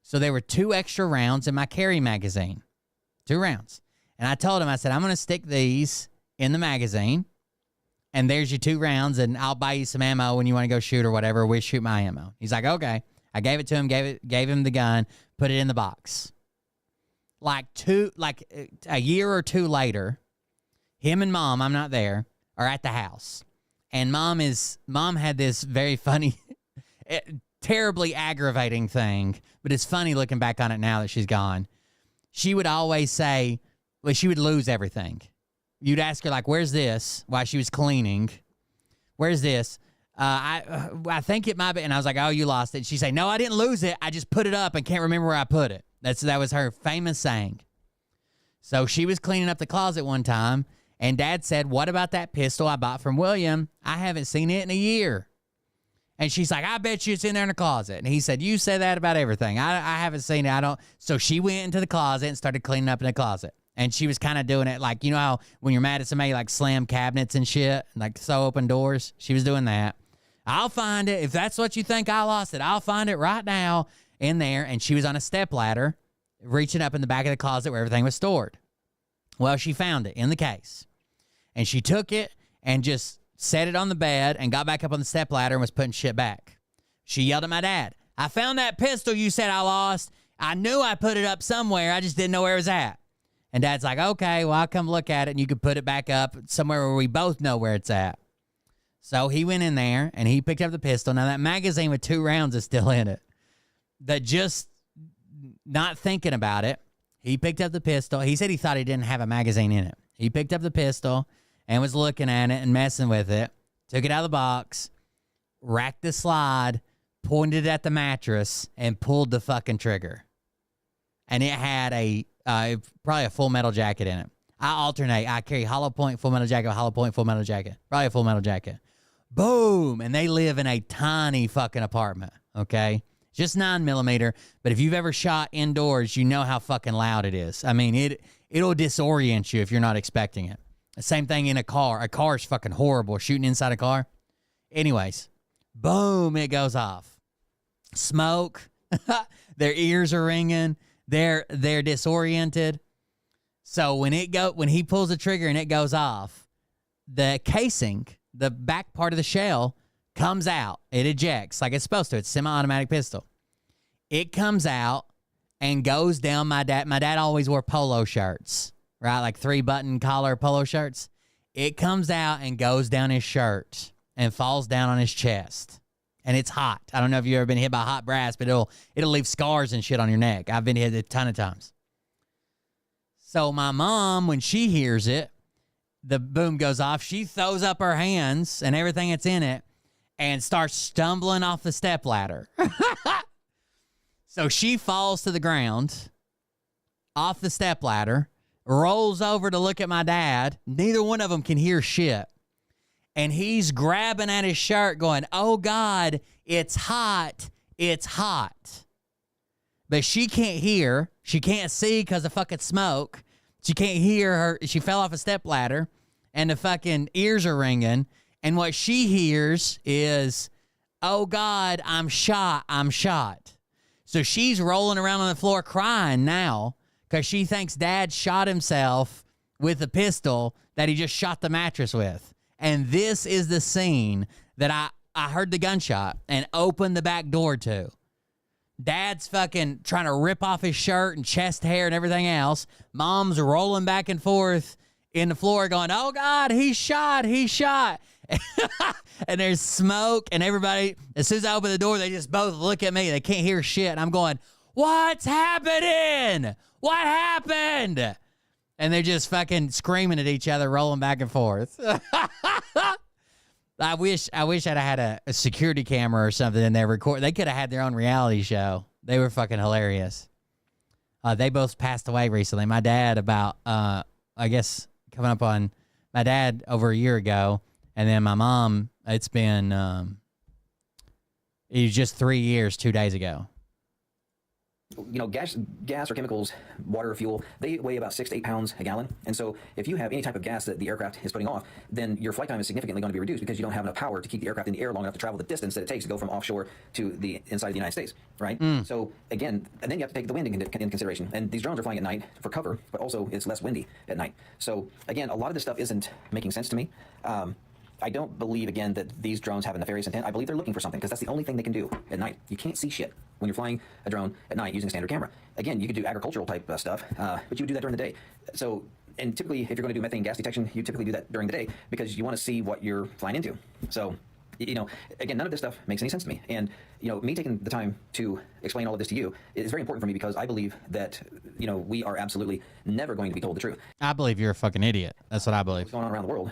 So there were 2 extra rounds in my carry magazine. 2 rounds. And I told him, I said, I'm going to stick these in the magazine, and there's your 2 rounds, and I'll buy you some ammo when you want to go shoot or whatever. We'll shoot my ammo. He's like, okay. I gave it to him, gave him the gun, put it in the box. Like a year or two later, him and Mom, I'm not there, are at the house. And Mom had this very funny, terribly aggravating thing, but it's funny looking back on it now that she's gone. She would always say, well, she would lose everything. You'd ask her, like, where's this? While she was cleaning. Where's this? I think it might be. And I was like, oh, you lost it. She'd say, no, I didn't lose it. I just put it up and can't remember where I put it. That was her famous saying. So she was cleaning up the closet one time, and Dad said, what about that pistol I bought from William? I haven't seen it in a year. And she's like, I bet you it's in there in the closet. And he said, you say that about everything. I haven't seen it. I don't. So she went into the closet and started cleaning up in the closet. And she was kind of doing it like, you know how when you're mad at somebody, like slam cabinets and shit, like sew open doors? She was doing that. I'll find it. If that's what you think I lost it, I'll find it right now in there. And she was on a stepladder, reaching up in the back of the closet where everything was stored. Well, she found it in the case. And she took it and just set it on the bed and got back up on the stepladder and was putting shit back. She yelled at my dad, I found that pistol you said I lost. I knew I put it up somewhere. I just didn't know where it was at. And Dad's like, okay, well, I'll come look at it and you can put it back up somewhere where we both know where it's at. So he went in there and he picked up the pistol. Now, that magazine with 2 rounds is still in it. That just not thinking about it, he picked up the pistol. He said he thought he didn't have a magazine in it. He picked up the pistol and was looking at it and messing with it, took it out of the box, racked the slide, pointed it at the mattress, and pulled the fucking trigger. And it had probably a Full Metal Jacket in it. I alternate. I carry hollow point Full Metal Jacket, hollow point Full Metal Jacket. Probably a Full Metal Jacket. Boom! And they live in a tiny fucking apartment, okay? Just 9mm, but if you've ever shot indoors, you know how fucking loud it is. I mean, it'll disorient you if you're not expecting it. The same thing in a car. A car is fucking horrible. Shooting inside a car. Anyways, boom, it goes off. Smoke. Their ears are ringing. They're disoriented. So when he pulls the trigger and it goes off, the casing, the back part of the shell, comes out. It ejects like it's supposed to. It's a semi-automatic pistol. It comes out and goes down my dad. My dad always wore polo shirts, right? Like 3-button collar polo shirts. It comes out and goes down his shirt and falls down on his chest. And it's hot. I don't know if you've ever been hit by hot brass, but it'll leave scars and shit on your neck. I've been hit a ton of times. So my mom, when she hears it, the boom goes off. She throws up her hands and everything that's in it and starts stumbling off the stepladder. So she falls to the ground off the stepladder, rolls over to look at my dad. Neither one of them can hear shit. And he's grabbing at his shirt going, oh, God, it's hot. It's hot. But she can't hear. She can't see because of fucking smoke. She can't hear her. She fell off a stepladder and the fucking ears are ringing. And what she hears is, oh, God, I'm shot. I'm shot. So she's rolling around on the floor crying now because she thinks Dad shot himself with a pistol that he just shot the mattress with. And this is the scene that I heard the gunshot and opened the back door to. Dad's fucking trying to rip off his shirt and chest hair and everything else. Mom's rolling back and forth in the floor going, oh, God, he's shot. He's shot. And there's smoke and everybody, as soon as I open the door, they just both look at me. They can't hear shit. And I'm going, what's happening? What happened? And they're just fucking screaming at each other, rolling back and forth. I wish I'd had a security camera or something in there record. They could have had their own reality show. They were fucking hilarious. They both passed away recently. My dad about, I guess, coming up on my dad over a year ago. And then my mom, it's been, it was just 3 years, 2 days ago. You know, gas or chemicals, water or fuel, they weigh about 6 to 8 pounds a gallon. And so if you have any type of gas that the aircraft is putting off, then your flight time is significantly going to be reduced because you don't have enough power to keep the aircraft in the air long enough to travel the distance that it takes to go from offshore to the inside of the United States, right? So again, and then you have to take the wind in consideration. And these drones are flying at night for cover, but also it's less windy at night. So again, a lot of this stuff isn't making sense to me. I don't believe, again, that these drones have a nefarious intent. I believe they're looking for something because that's the only thing they can do at night. You can't see shit when you're flying a drone at night using a standard camera. Again, you could do agricultural type stuff, but you would do that during the day. So, and typically, if you're going to do methane gas detection, you typically do that during the day because you want to see what you're flying into. So, again, none of this stuff makes any sense to me. And, me taking the time to explain all of this to you is very important for me because I believe that, we are absolutely never going to be told the truth. I believe you're a fucking idiot. That's what I believe. What's going on around the world?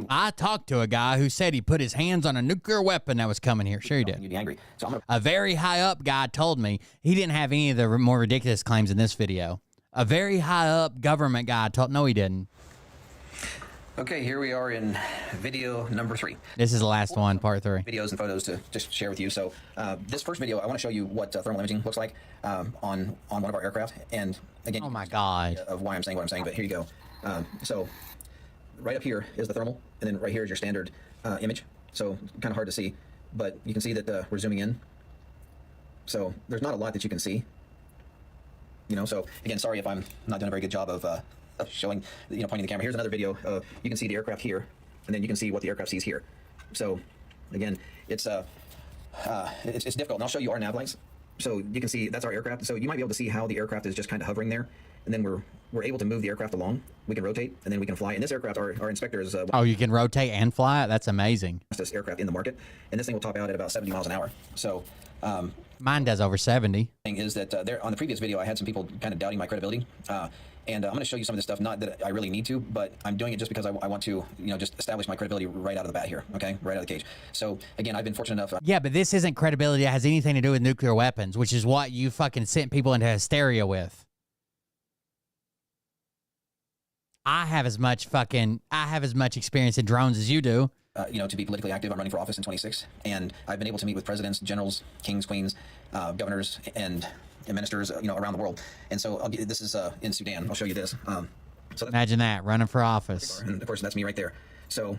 I talked to a guy who said he put his hands on a nuclear weapon that was coming here. Sure he did. You'd be angry. So A very high up guy told me he didn't have any of the more ridiculous claims in this video. A very high up government guy told, no, he didn't. Okay, here we are in video number 3. This is the last one, part 3. Videos and photos to just share with you. So this first video, I want to show you what thermal imaging looks like on one of our aircraft. And again, Oh my God. Of why I'm saying what I'm saying, but here you go. So right up here is the thermal, and then right here is your standard image. So kind of hard to see, but you can see that we're zooming in. So there's not a lot that you can see. So again, sorry if I'm not doing a very good job of showing, pointing the camera. Here's another video. You can see the aircraft here, and then you can see what the aircraft sees here. So again, it's difficult. And I'll show you our nav lights. So you can see that's our aircraft. So you might be able to see how the aircraft is just kind of hovering there, and then we're able to move the aircraft along. We can rotate, and then we can fly. And this aircraft, our inspector is Oh, you can rotate and fly it? That's amazing. Fastest aircraft in the market, and this thing will top out at about 70 miles an hour. So Mine does over 70. thing is that there on the previous video I had some people kind of doubting my credibility, and I'm going to show you some of this stuff. Not that I really need to, but I'm doing it just because I want to, just establish my credibility right out of the bat here. Okay, right out of the cage. So again, I've been fortunate enough. Yeah, but this isn't credibility that has anything to do with nuclear weapons, which is what you fucking sent people into hysteria with. I have as much experience in drones as you do. To be politically active. I'm running for office in 26, and I've been able to meet with presidents, generals, kings, queens, governors, and ministers, around the world. And so this is in Sudan. I'll show you this. So Imagine that, running for office. And of course, that's me right there. So,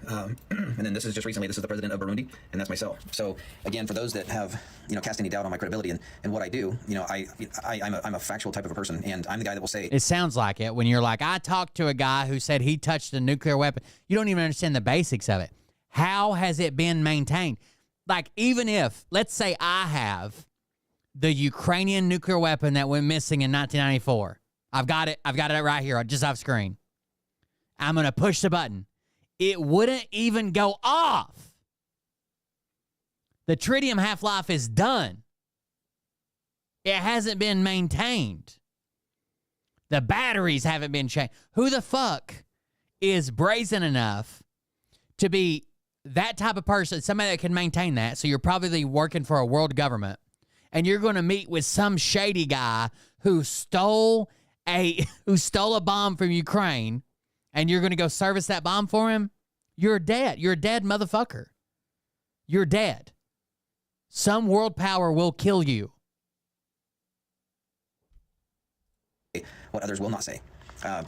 and then this is just recently, this is the president of Burundi, and that's myself. So again, for those that have, cast any doubt on my credibility and what I do, I'm a factual type of a person, and I'm the guy that will say. It sounds like it when you're like, I talked to a guy who said he touched a nuclear weapon. You don't even understand the basics of it. How has it been maintained? Like, even if, let's say I have the Ukrainian nuclear weapon that went missing in 1994. I've got it right here, just off screen. I'm going to push the button. It wouldn't even go off. The tritium half-life is done. It hasn't been maintained. The batteries haven't been changed. Who the fuck is brazen enough to be that type of person, somebody that can maintain that? So you're probably working for a world government, and you're going to meet with some shady guy who stole a bomb from Ukraine, and you're going to go service that bomb for him? You're dead. You're a dead motherfucker. You're dead. Some world power will kill you. What others will not say.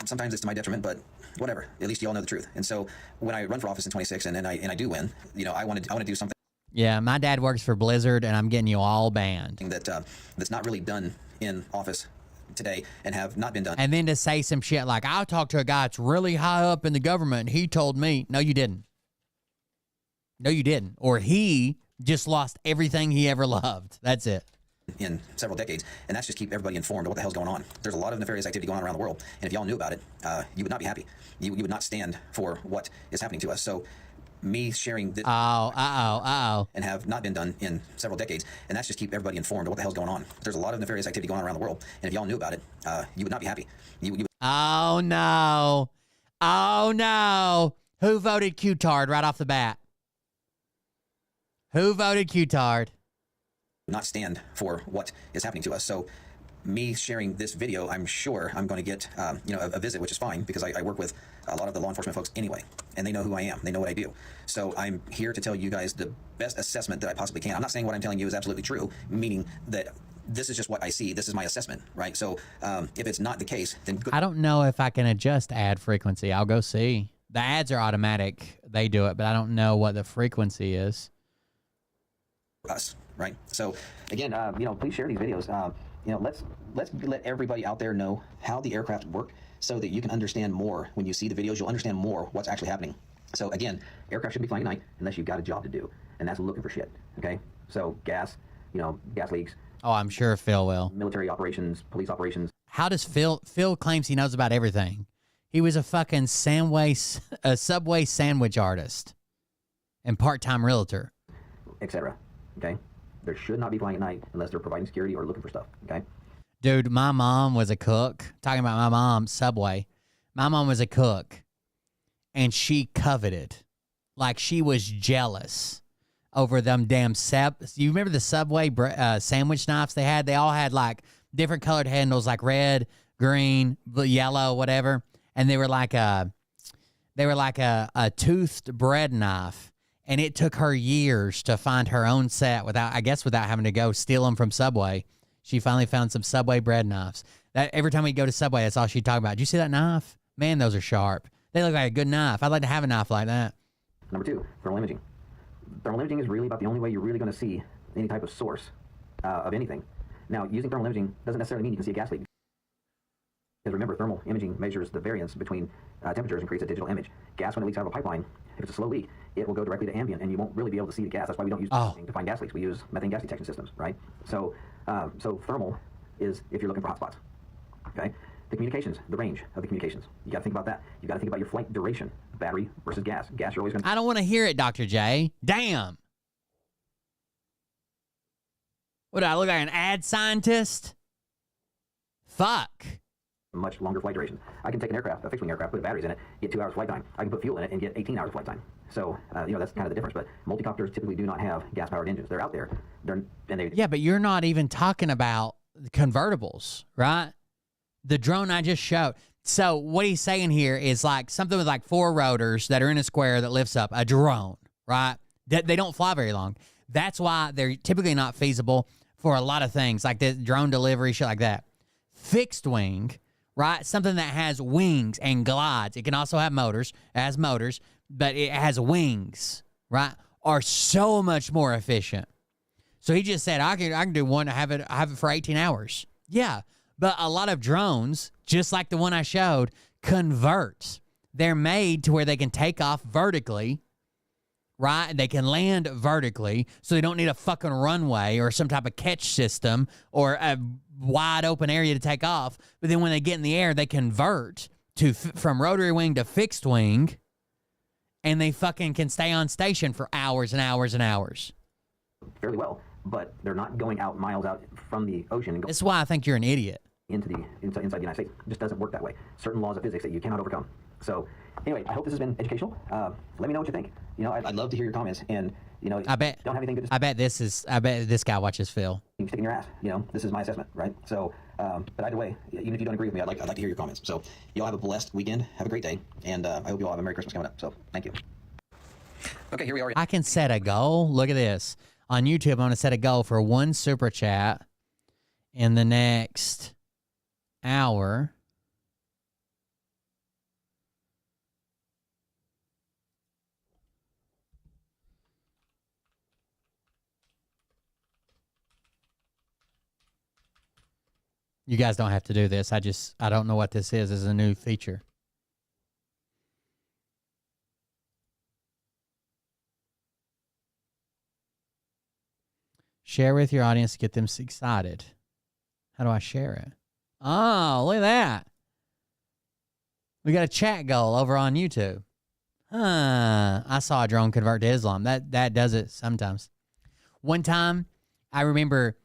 Sometimes it's to my detriment, but whatever. At least you all know the truth. And so when I run for office in 26 and I do win, I want to do something. Yeah, my dad works for Blizzard, and I'm getting you all banned. That's not really done in office today and have not been done. And then to say some shit like, I talked to a guy that's really high up in the government, and he told me. No, you didn't. No, you didn't. Or he just lost everything he ever loved. That's it. In several decades, and that's just keep everybody informed of what the hell's going on. There's a lot of nefarious activity going on around the world, and if y'all knew about it, you would not be happy. You would not stand for what is happening to us. So me sharing this and have not been done in several decades, and that's just keep everybody informed of what the hell's going on. There's a lot of nefarious activity going on around the world, and if y'all knew about it, you would not be happy. You would. Oh no. Oh no. Who voted Q-tard right off the bat? Who voted Q-tard? Not stand for what is happening to us. So me sharing this video, I'm sure I'm going to get a visit, which is fine because I work with a lot of the law enforcement folks anyway, and they know who I am. They know what I do. So I'm here to tell you guys the best assessment that I possibly can. I'm not saying what I'm telling you is absolutely true, meaning that this is just what I see. This is my assessment, right? So if it's not the case, then good. I don't know if I can adjust ad frequency. I'll go see. The ads are automatic. They do it, but I don't know what the frequency is. Us, right? So again, please share these videos. Let's let everybody out there know how the aircraft work so that you can understand more. When you see the videos, you'll understand more what's actually happening. So again, aircraft shouldn't be flying at night unless you've got a job to do, and that's looking for shit. Okay, so gas, gas leaks. Oh, I'm sure Phil will. Military operations, police operations. How does Phil claims he knows about everything? He was a fucking Subway sandwich artist and part-time realtor, etc. Okay, they should not be flying at night unless they're providing security or looking for stuff. Okay, dude. My mom was a cook. Talking about my mom, Subway. My mom was a cook, and she coveted, like she was jealous over them damn You remember the Subway sandwich knives they had? They all had like different colored handles, like red, green, yellow, whatever. And they were like a toothed bread knife. And it took her years to find her own set without having to go steal them from Subway. She finally found some Subway bread knives. That every time we go to Subway, that's all she'd talk about. Did you see that knife? Man, those are sharp. They look like a good knife. I'd like to have a knife like that. Number 2, thermal imaging. Thermal imaging is really about the only way you're really going to see any type of source of anything. Now, using thermal imaging doesn't necessarily mean you can see a gas leak. Because remember, thermal imaging measures the variance between temperatures and creates a digital image. Gas, when it leaks out of a pipeline, if it's a slow leak, it will go directly to ambient, and you won't really be able to see the gas. That's why we don't use imaging to find gas leaks. We use methane gas detection systems, right? So thermal is if you're looking for hotspots. Okay. The communications, the range of the communications. You got to think about that. You got to think about your flight duration, battery versus gas. Gas, you're always going to... I don't want to hear it, Dr. J. Damn. What, do I look like an ad scientist? Fuck. Much longer flight duration. I can take an aircraft, a fixed-wing aircraft, put batteries in it, get 2 hours flight time. I can put fuel in it and get 18 hours flight time. So, that's kind of the difference. But multicopters typically do not have gas-powered engines. They're out there. Yeah, but you're not even talking about convertibles, right? The drone I just showed. So what he's saying here is like something with like 4 rotors that are in a square that lifts up a drone, right? They don't fly very long. That's why they're typically not feasible for a lot of things like the drone delivery, shit like that. Fixed wing, right? Something that has wings and glides. It can also have motors. It has motors, but it has wings, right? Are so much more efficient. So he just said, I can do one, have it for 18 hours. Yeah. But a lot of drones, just like the one I showed, convert. They're made to where they can take off vertically, right? They can land vertically, so they don't need a fucking runway or some type of catch system or a wide open area to take off. But then when they get in the air, they convert from rotary wing to fixed wing, and they fucking can stay on station for hours and hours and hours. Fairly well, but they're not going out miles out from the ocean. That's why I think you're an idiot. Inside the United States. It just doesn't work that way. Certain laws of physics that you cannot overcome. So anyway, I hope this has been educational. Let me know what you think. I'd love to hear your comments, and I bet don't have anything good to say. I bet this guy watches Phil. You can stick in your ass. This is my assessment, right? So but either way, even if you don't agree with me, I'd like to hear your comments. So y'all have a blessed weekend, have a great day, and I hope you all have a Merry Christmas coming up. So thank you. Okay, here we are. I can set a goal. Look at this. On YouTube, I'm going to set a goal for 1 super chat in the next hour. You guys don't have to do this. I don't know what this is. This is a new feature. Share with your audience to get them excited. How do I share it? Oh, look at that. We got a chat goal over on YouTube. I saw a drone convert to Islam. That does it sometimes. One time, I remember,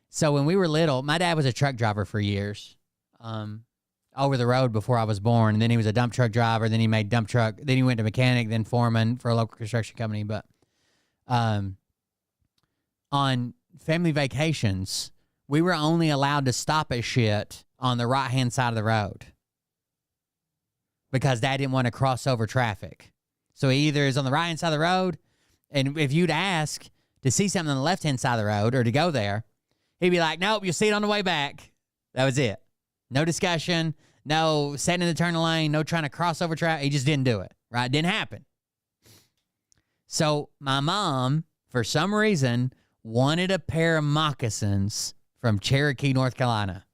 so when we were little, my dad was a truck driver for years, over the road before I was born. And then he was a dump truck driver. Then he made dump truck. Then he went to mechanic, then foreman for a local construction company. But on family vacations, we were only allowed to stop at shit on the right-hand side of the road because Dad didn't want to cross over traffic. So he either is on the right-hand side of the road, and if you'd ask to see something on the left-hand side of the road or to go there, he'd be like, nope, you'll see it on the way back. That was it. No discussion, no setting in the turn lane, no trying to cross over traffic. He just didn't do it, right? It didn't happen. So my mom, for some reason, wanted a pair of moccasins from Cherokee, North Carolina.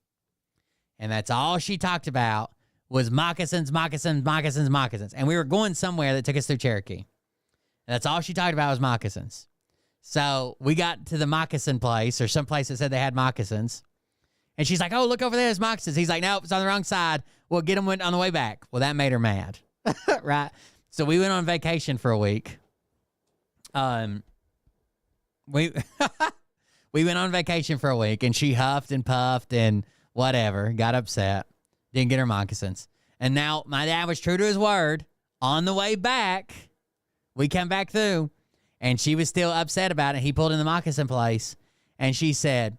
And that's all she talked about was moccasins, moccasins, moccasins, moccasins. And we were going somewhere that took us through Cherokee. And that's all she talked about was moccasins. So we got to the moccasin place or some place that said they had moccasins. And she's like, oh, look over there, there's moccasins. He's like, nope, it's on the wrong side. We'll get them on the way back. Well, that made her mad. Right? So we went on vacation for a week. We we went on vacation for a week, and she huffed and puffed and whatever, got upset, didn't get her moccasins. And now my dad was true to his word. On the way back, we come back through, and she was still upset about it. He pulled in the moccasin place, and she said,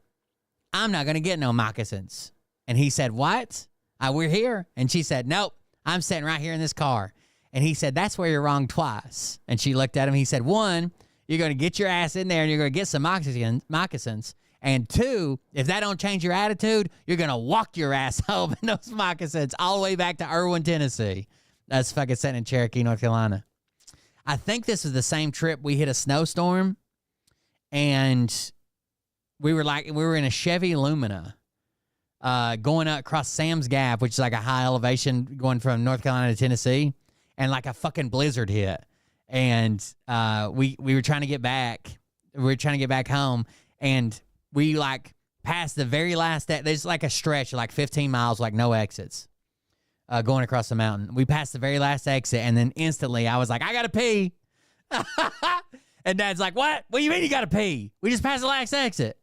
I'm not going to get no moccasins. And he said, what? We're here. And she said, nope, I'm sitting right here in this car. And he said, that's where you're wrong twice. And she looked at him. He said, one, you're going to get your ass in there and you're going to get some moccasins. And two, if that don't change your attitude, you're going to walk your ass home in those moccasins all the way back to Irwin, Tennessee. That's fucking sitting in Cherokee, North Carolina. I think this was the same trip we hit a snowstorm. And we were in a Chevy Lumina going across Sam's Gap, which is like a high elevation going from North Carolina to Tennessee. And like a fucking blizzard hit. And we were trying to get back. We were trying to get back home. And we like passed the very last, there's like a stretch of like 15 miles, like no exits going across the mountain. We passed the very last exit. And then instantly I was like, I got to pee. And Dad's like, what? What do you mean you got to pee? We just passed the last exit.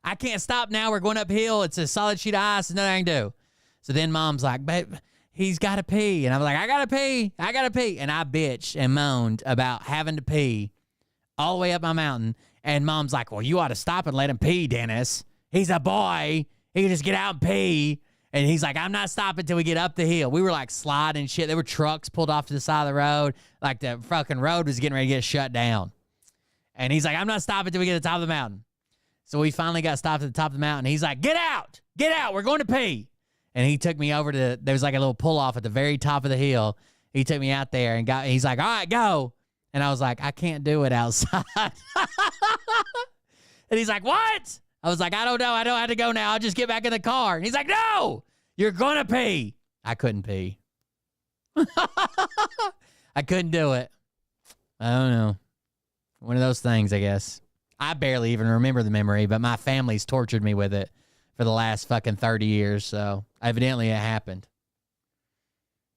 I can't stop now. We're going uphill. It's a solid sheet of ice. There's nothing I can do. So then Mom's like, babe, he's got to pee. And I was like, I got to pee. I got to pee. And I bitched and moaned about having to pee all the way up my mountain. And Mom's like, well, you ought to stop and let him pee, Dennis. He's a boy. He can just get out and pee. And he's like, I'm not stopping till we get up the hill. We were like sliding and shit. There were trucks pulled off to the side of the road. Like the fucking road was getting ready to get shut down. And he's like, I'm not stopping till we get to the top of the mountain. So we finally got stopped at the top of the mountain. He's like, get out. Get out. We're going to pee. And he took me over to, there was like a little pull off at the very top of the hill. He took me out there and he's like, all right, go. And I was like, I can't do it outside. And he's like, what? I was like, I don't know. I don't have to go now. I'll just get back in the car. And he's like, no, you're going to pee. I couldn't pee. I couldn't do it. I don't know. One of those things, I guess. I barely even remember the memory, but my family's tortured me with it for the last fucking 30 years, so evidently it happened.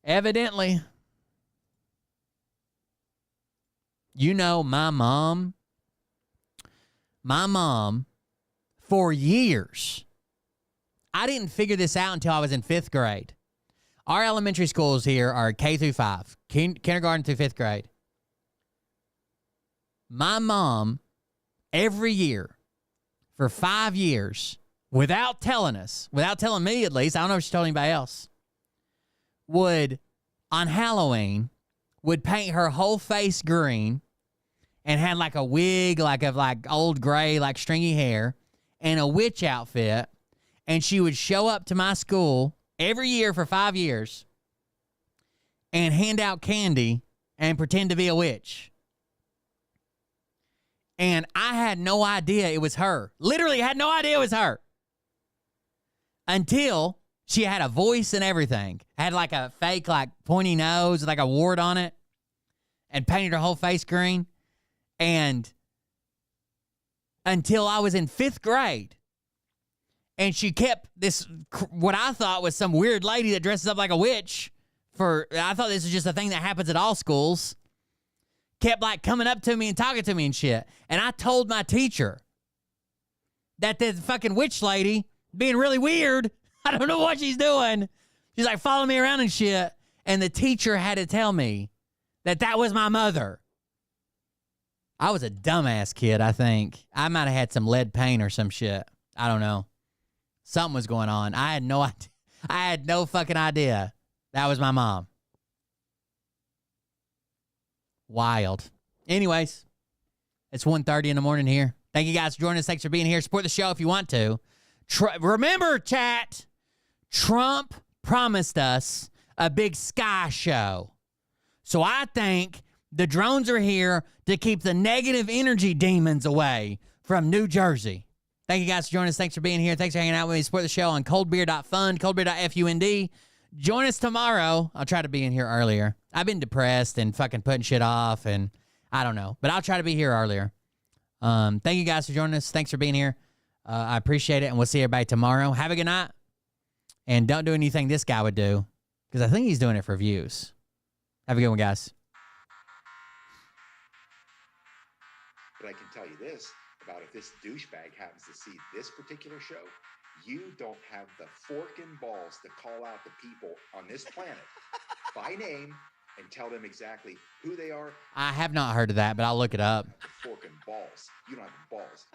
Evidently. You know, my mom, for years, I didn't figure this out until I was in 5th grade. Our elementary schools here are K through 5, kindergarten through 5th grade. My mom, every year, for 5 years, without telling us, without telling me at least, I don't know if she told anybody else, would, on Halloween, would paint her whole face green and had like a wig, like of like old gray, like stringy hair, and a witch outfit. And she would show up to my school every year for 5 years and hand out candy and pretend to be a witch. And I had no idea it was her. Literally had no idea it was her. Until she had a voice and everything. Had like a fake, like pointy nose with like a wart on it. And painted her whole face green. And until I was in 5th grade. And she kept this, what I thought was some weird lady that dresses up like a witch. I thought this was just a thing that happens at all schools. Kept like coming up to me and talking to me and shit. And I told my teacher that the fucking witch lady being really weird. I don't know what she's doing. She's like following me around and shit. And the teacher had to tell me that was my mother. I was a dumbass kid, I think. I might have had some lead paint or some shit. I don't know. Something was going on. I had no idea. I had no fucking idea. That was my mom. Wild. Anyways, it's 1:30 in the morning here. Thank you guys for joining us. Thanks for being here. Support the show if you want to. Remember, chat, Trump promised us a big sky show. So I think the drones are here to keep the negative energy demons away from New Jersey. Thank you guys for joining us. Thanks for being here. Thanks for hanging out with me. Support the show on coldbeer.fund, coldbeer.fund. Join us tomorrow. I'll try to be in here earlier. I've been depressed and fucking putting shit off, and I don't know. But I'll try to be here earlier. Thank you guys for joining us. Thanks for being here. I appreciate it, and we'll see everybody tomorrow. Have a good night. And don't do anything this guy would do, because I think he's doing it for views. Have a good one, guys. But I can tell you this about if this douchebag happens to see this particular show, you don't have the forking balls to call out the people on this planet by name and tell them exactly who they are. I have not heard of that, but I'll look it up. Forking balls. You don't have the balls.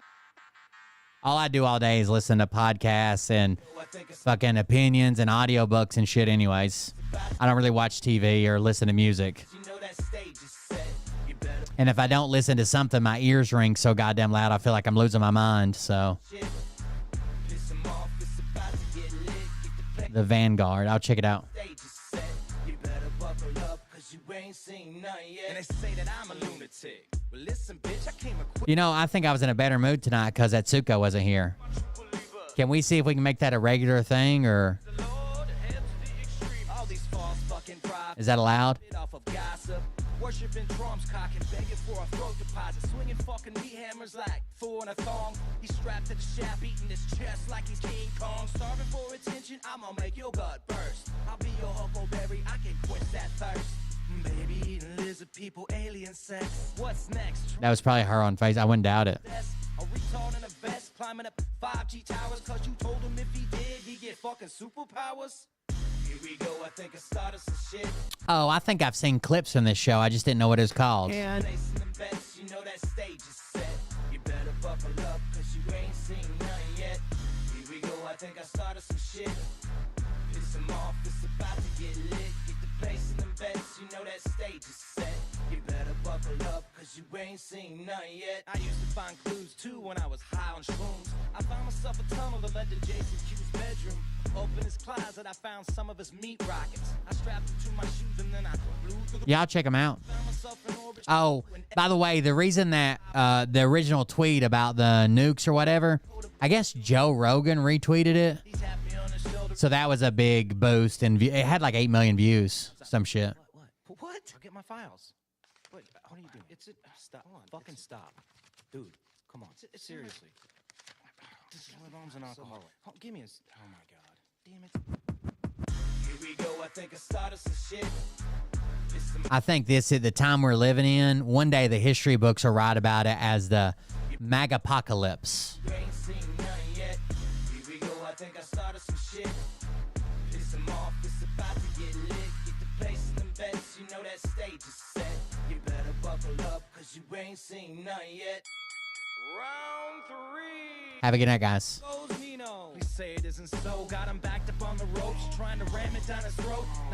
All I do all day is listen to podcasts and fucking opinions and audiobooks and shit anyways. I don't really watch TV or listen to music. And if I don't listen to something, my ears ring so goddamn loud, I feel like I'm losing my mind, so. The Vanguard. I'll check it out. You know, I think I was in a better mood tonight because Atsuko wasn't here. Can we see if we can make that a regular thing, or is that allowed? Worshipping drums, cocking, begging for a throat deposit, swinging fucking meat hammers like four in a thong. He's strapped to the shaft, beating his chest like he's King Kong. Starving for attention, I'ma make your gut burst. I'll be your huckleberry, I can quench that thirst. Baby eating lizard people, alien sex. What's next? That was probably her on face. I wouldn't doubt it. A retard in a vest, climbing up 5G towers, cause you told him if he did, he'd get fucking superpowers. Here we go, I think I started some shit. Oh, I think I've seen clips from this show. I just didn't know what it was called. And bets, you know that stage is set. You better buckle up, cause you ain't seen nothing yet. Here we go, I think I started some shit. Piss them off, it's about to get lit. Get the place in them bets, you know that stage is set. You better buckle up, cause you ain't seen nothing yet. I used to find clues too when I was high on shrooms. I found myself a tunnel that led to Jason Q's bedroom. Open his closet, I found some of his meat rockets. I strapped them to my shoes and then I flew through the... Yeah, I'll check them out. Oh, by the way, the reason that the original tweet about the nukes or whatever, I guess Joe Rogan retweeted it. So that was a big boost, and it had like 8 million views, some shit. What? I'll get my files. Wait, what are you doing? Stop. Fucking stop. Dude, come on. Seriously. This is my mom's an alcoholic. Give me a... Oh, my God. Damn it. Here we go. I think I started some shit. I think this is the time we're living in. One day the history books will write about it as the Magapocalypse. You ain't seen nothing yet. Here we go. I think I started some shit. Piss them off. It's about to get lit. Get the place in them bets. You know that stage is set. You better buckle up, cause you ain't seen nothing yet. Round 3. Have a good night, guys. Please say it isn't so. Got him backed up on the ropes, trying to ram it down his throat. Now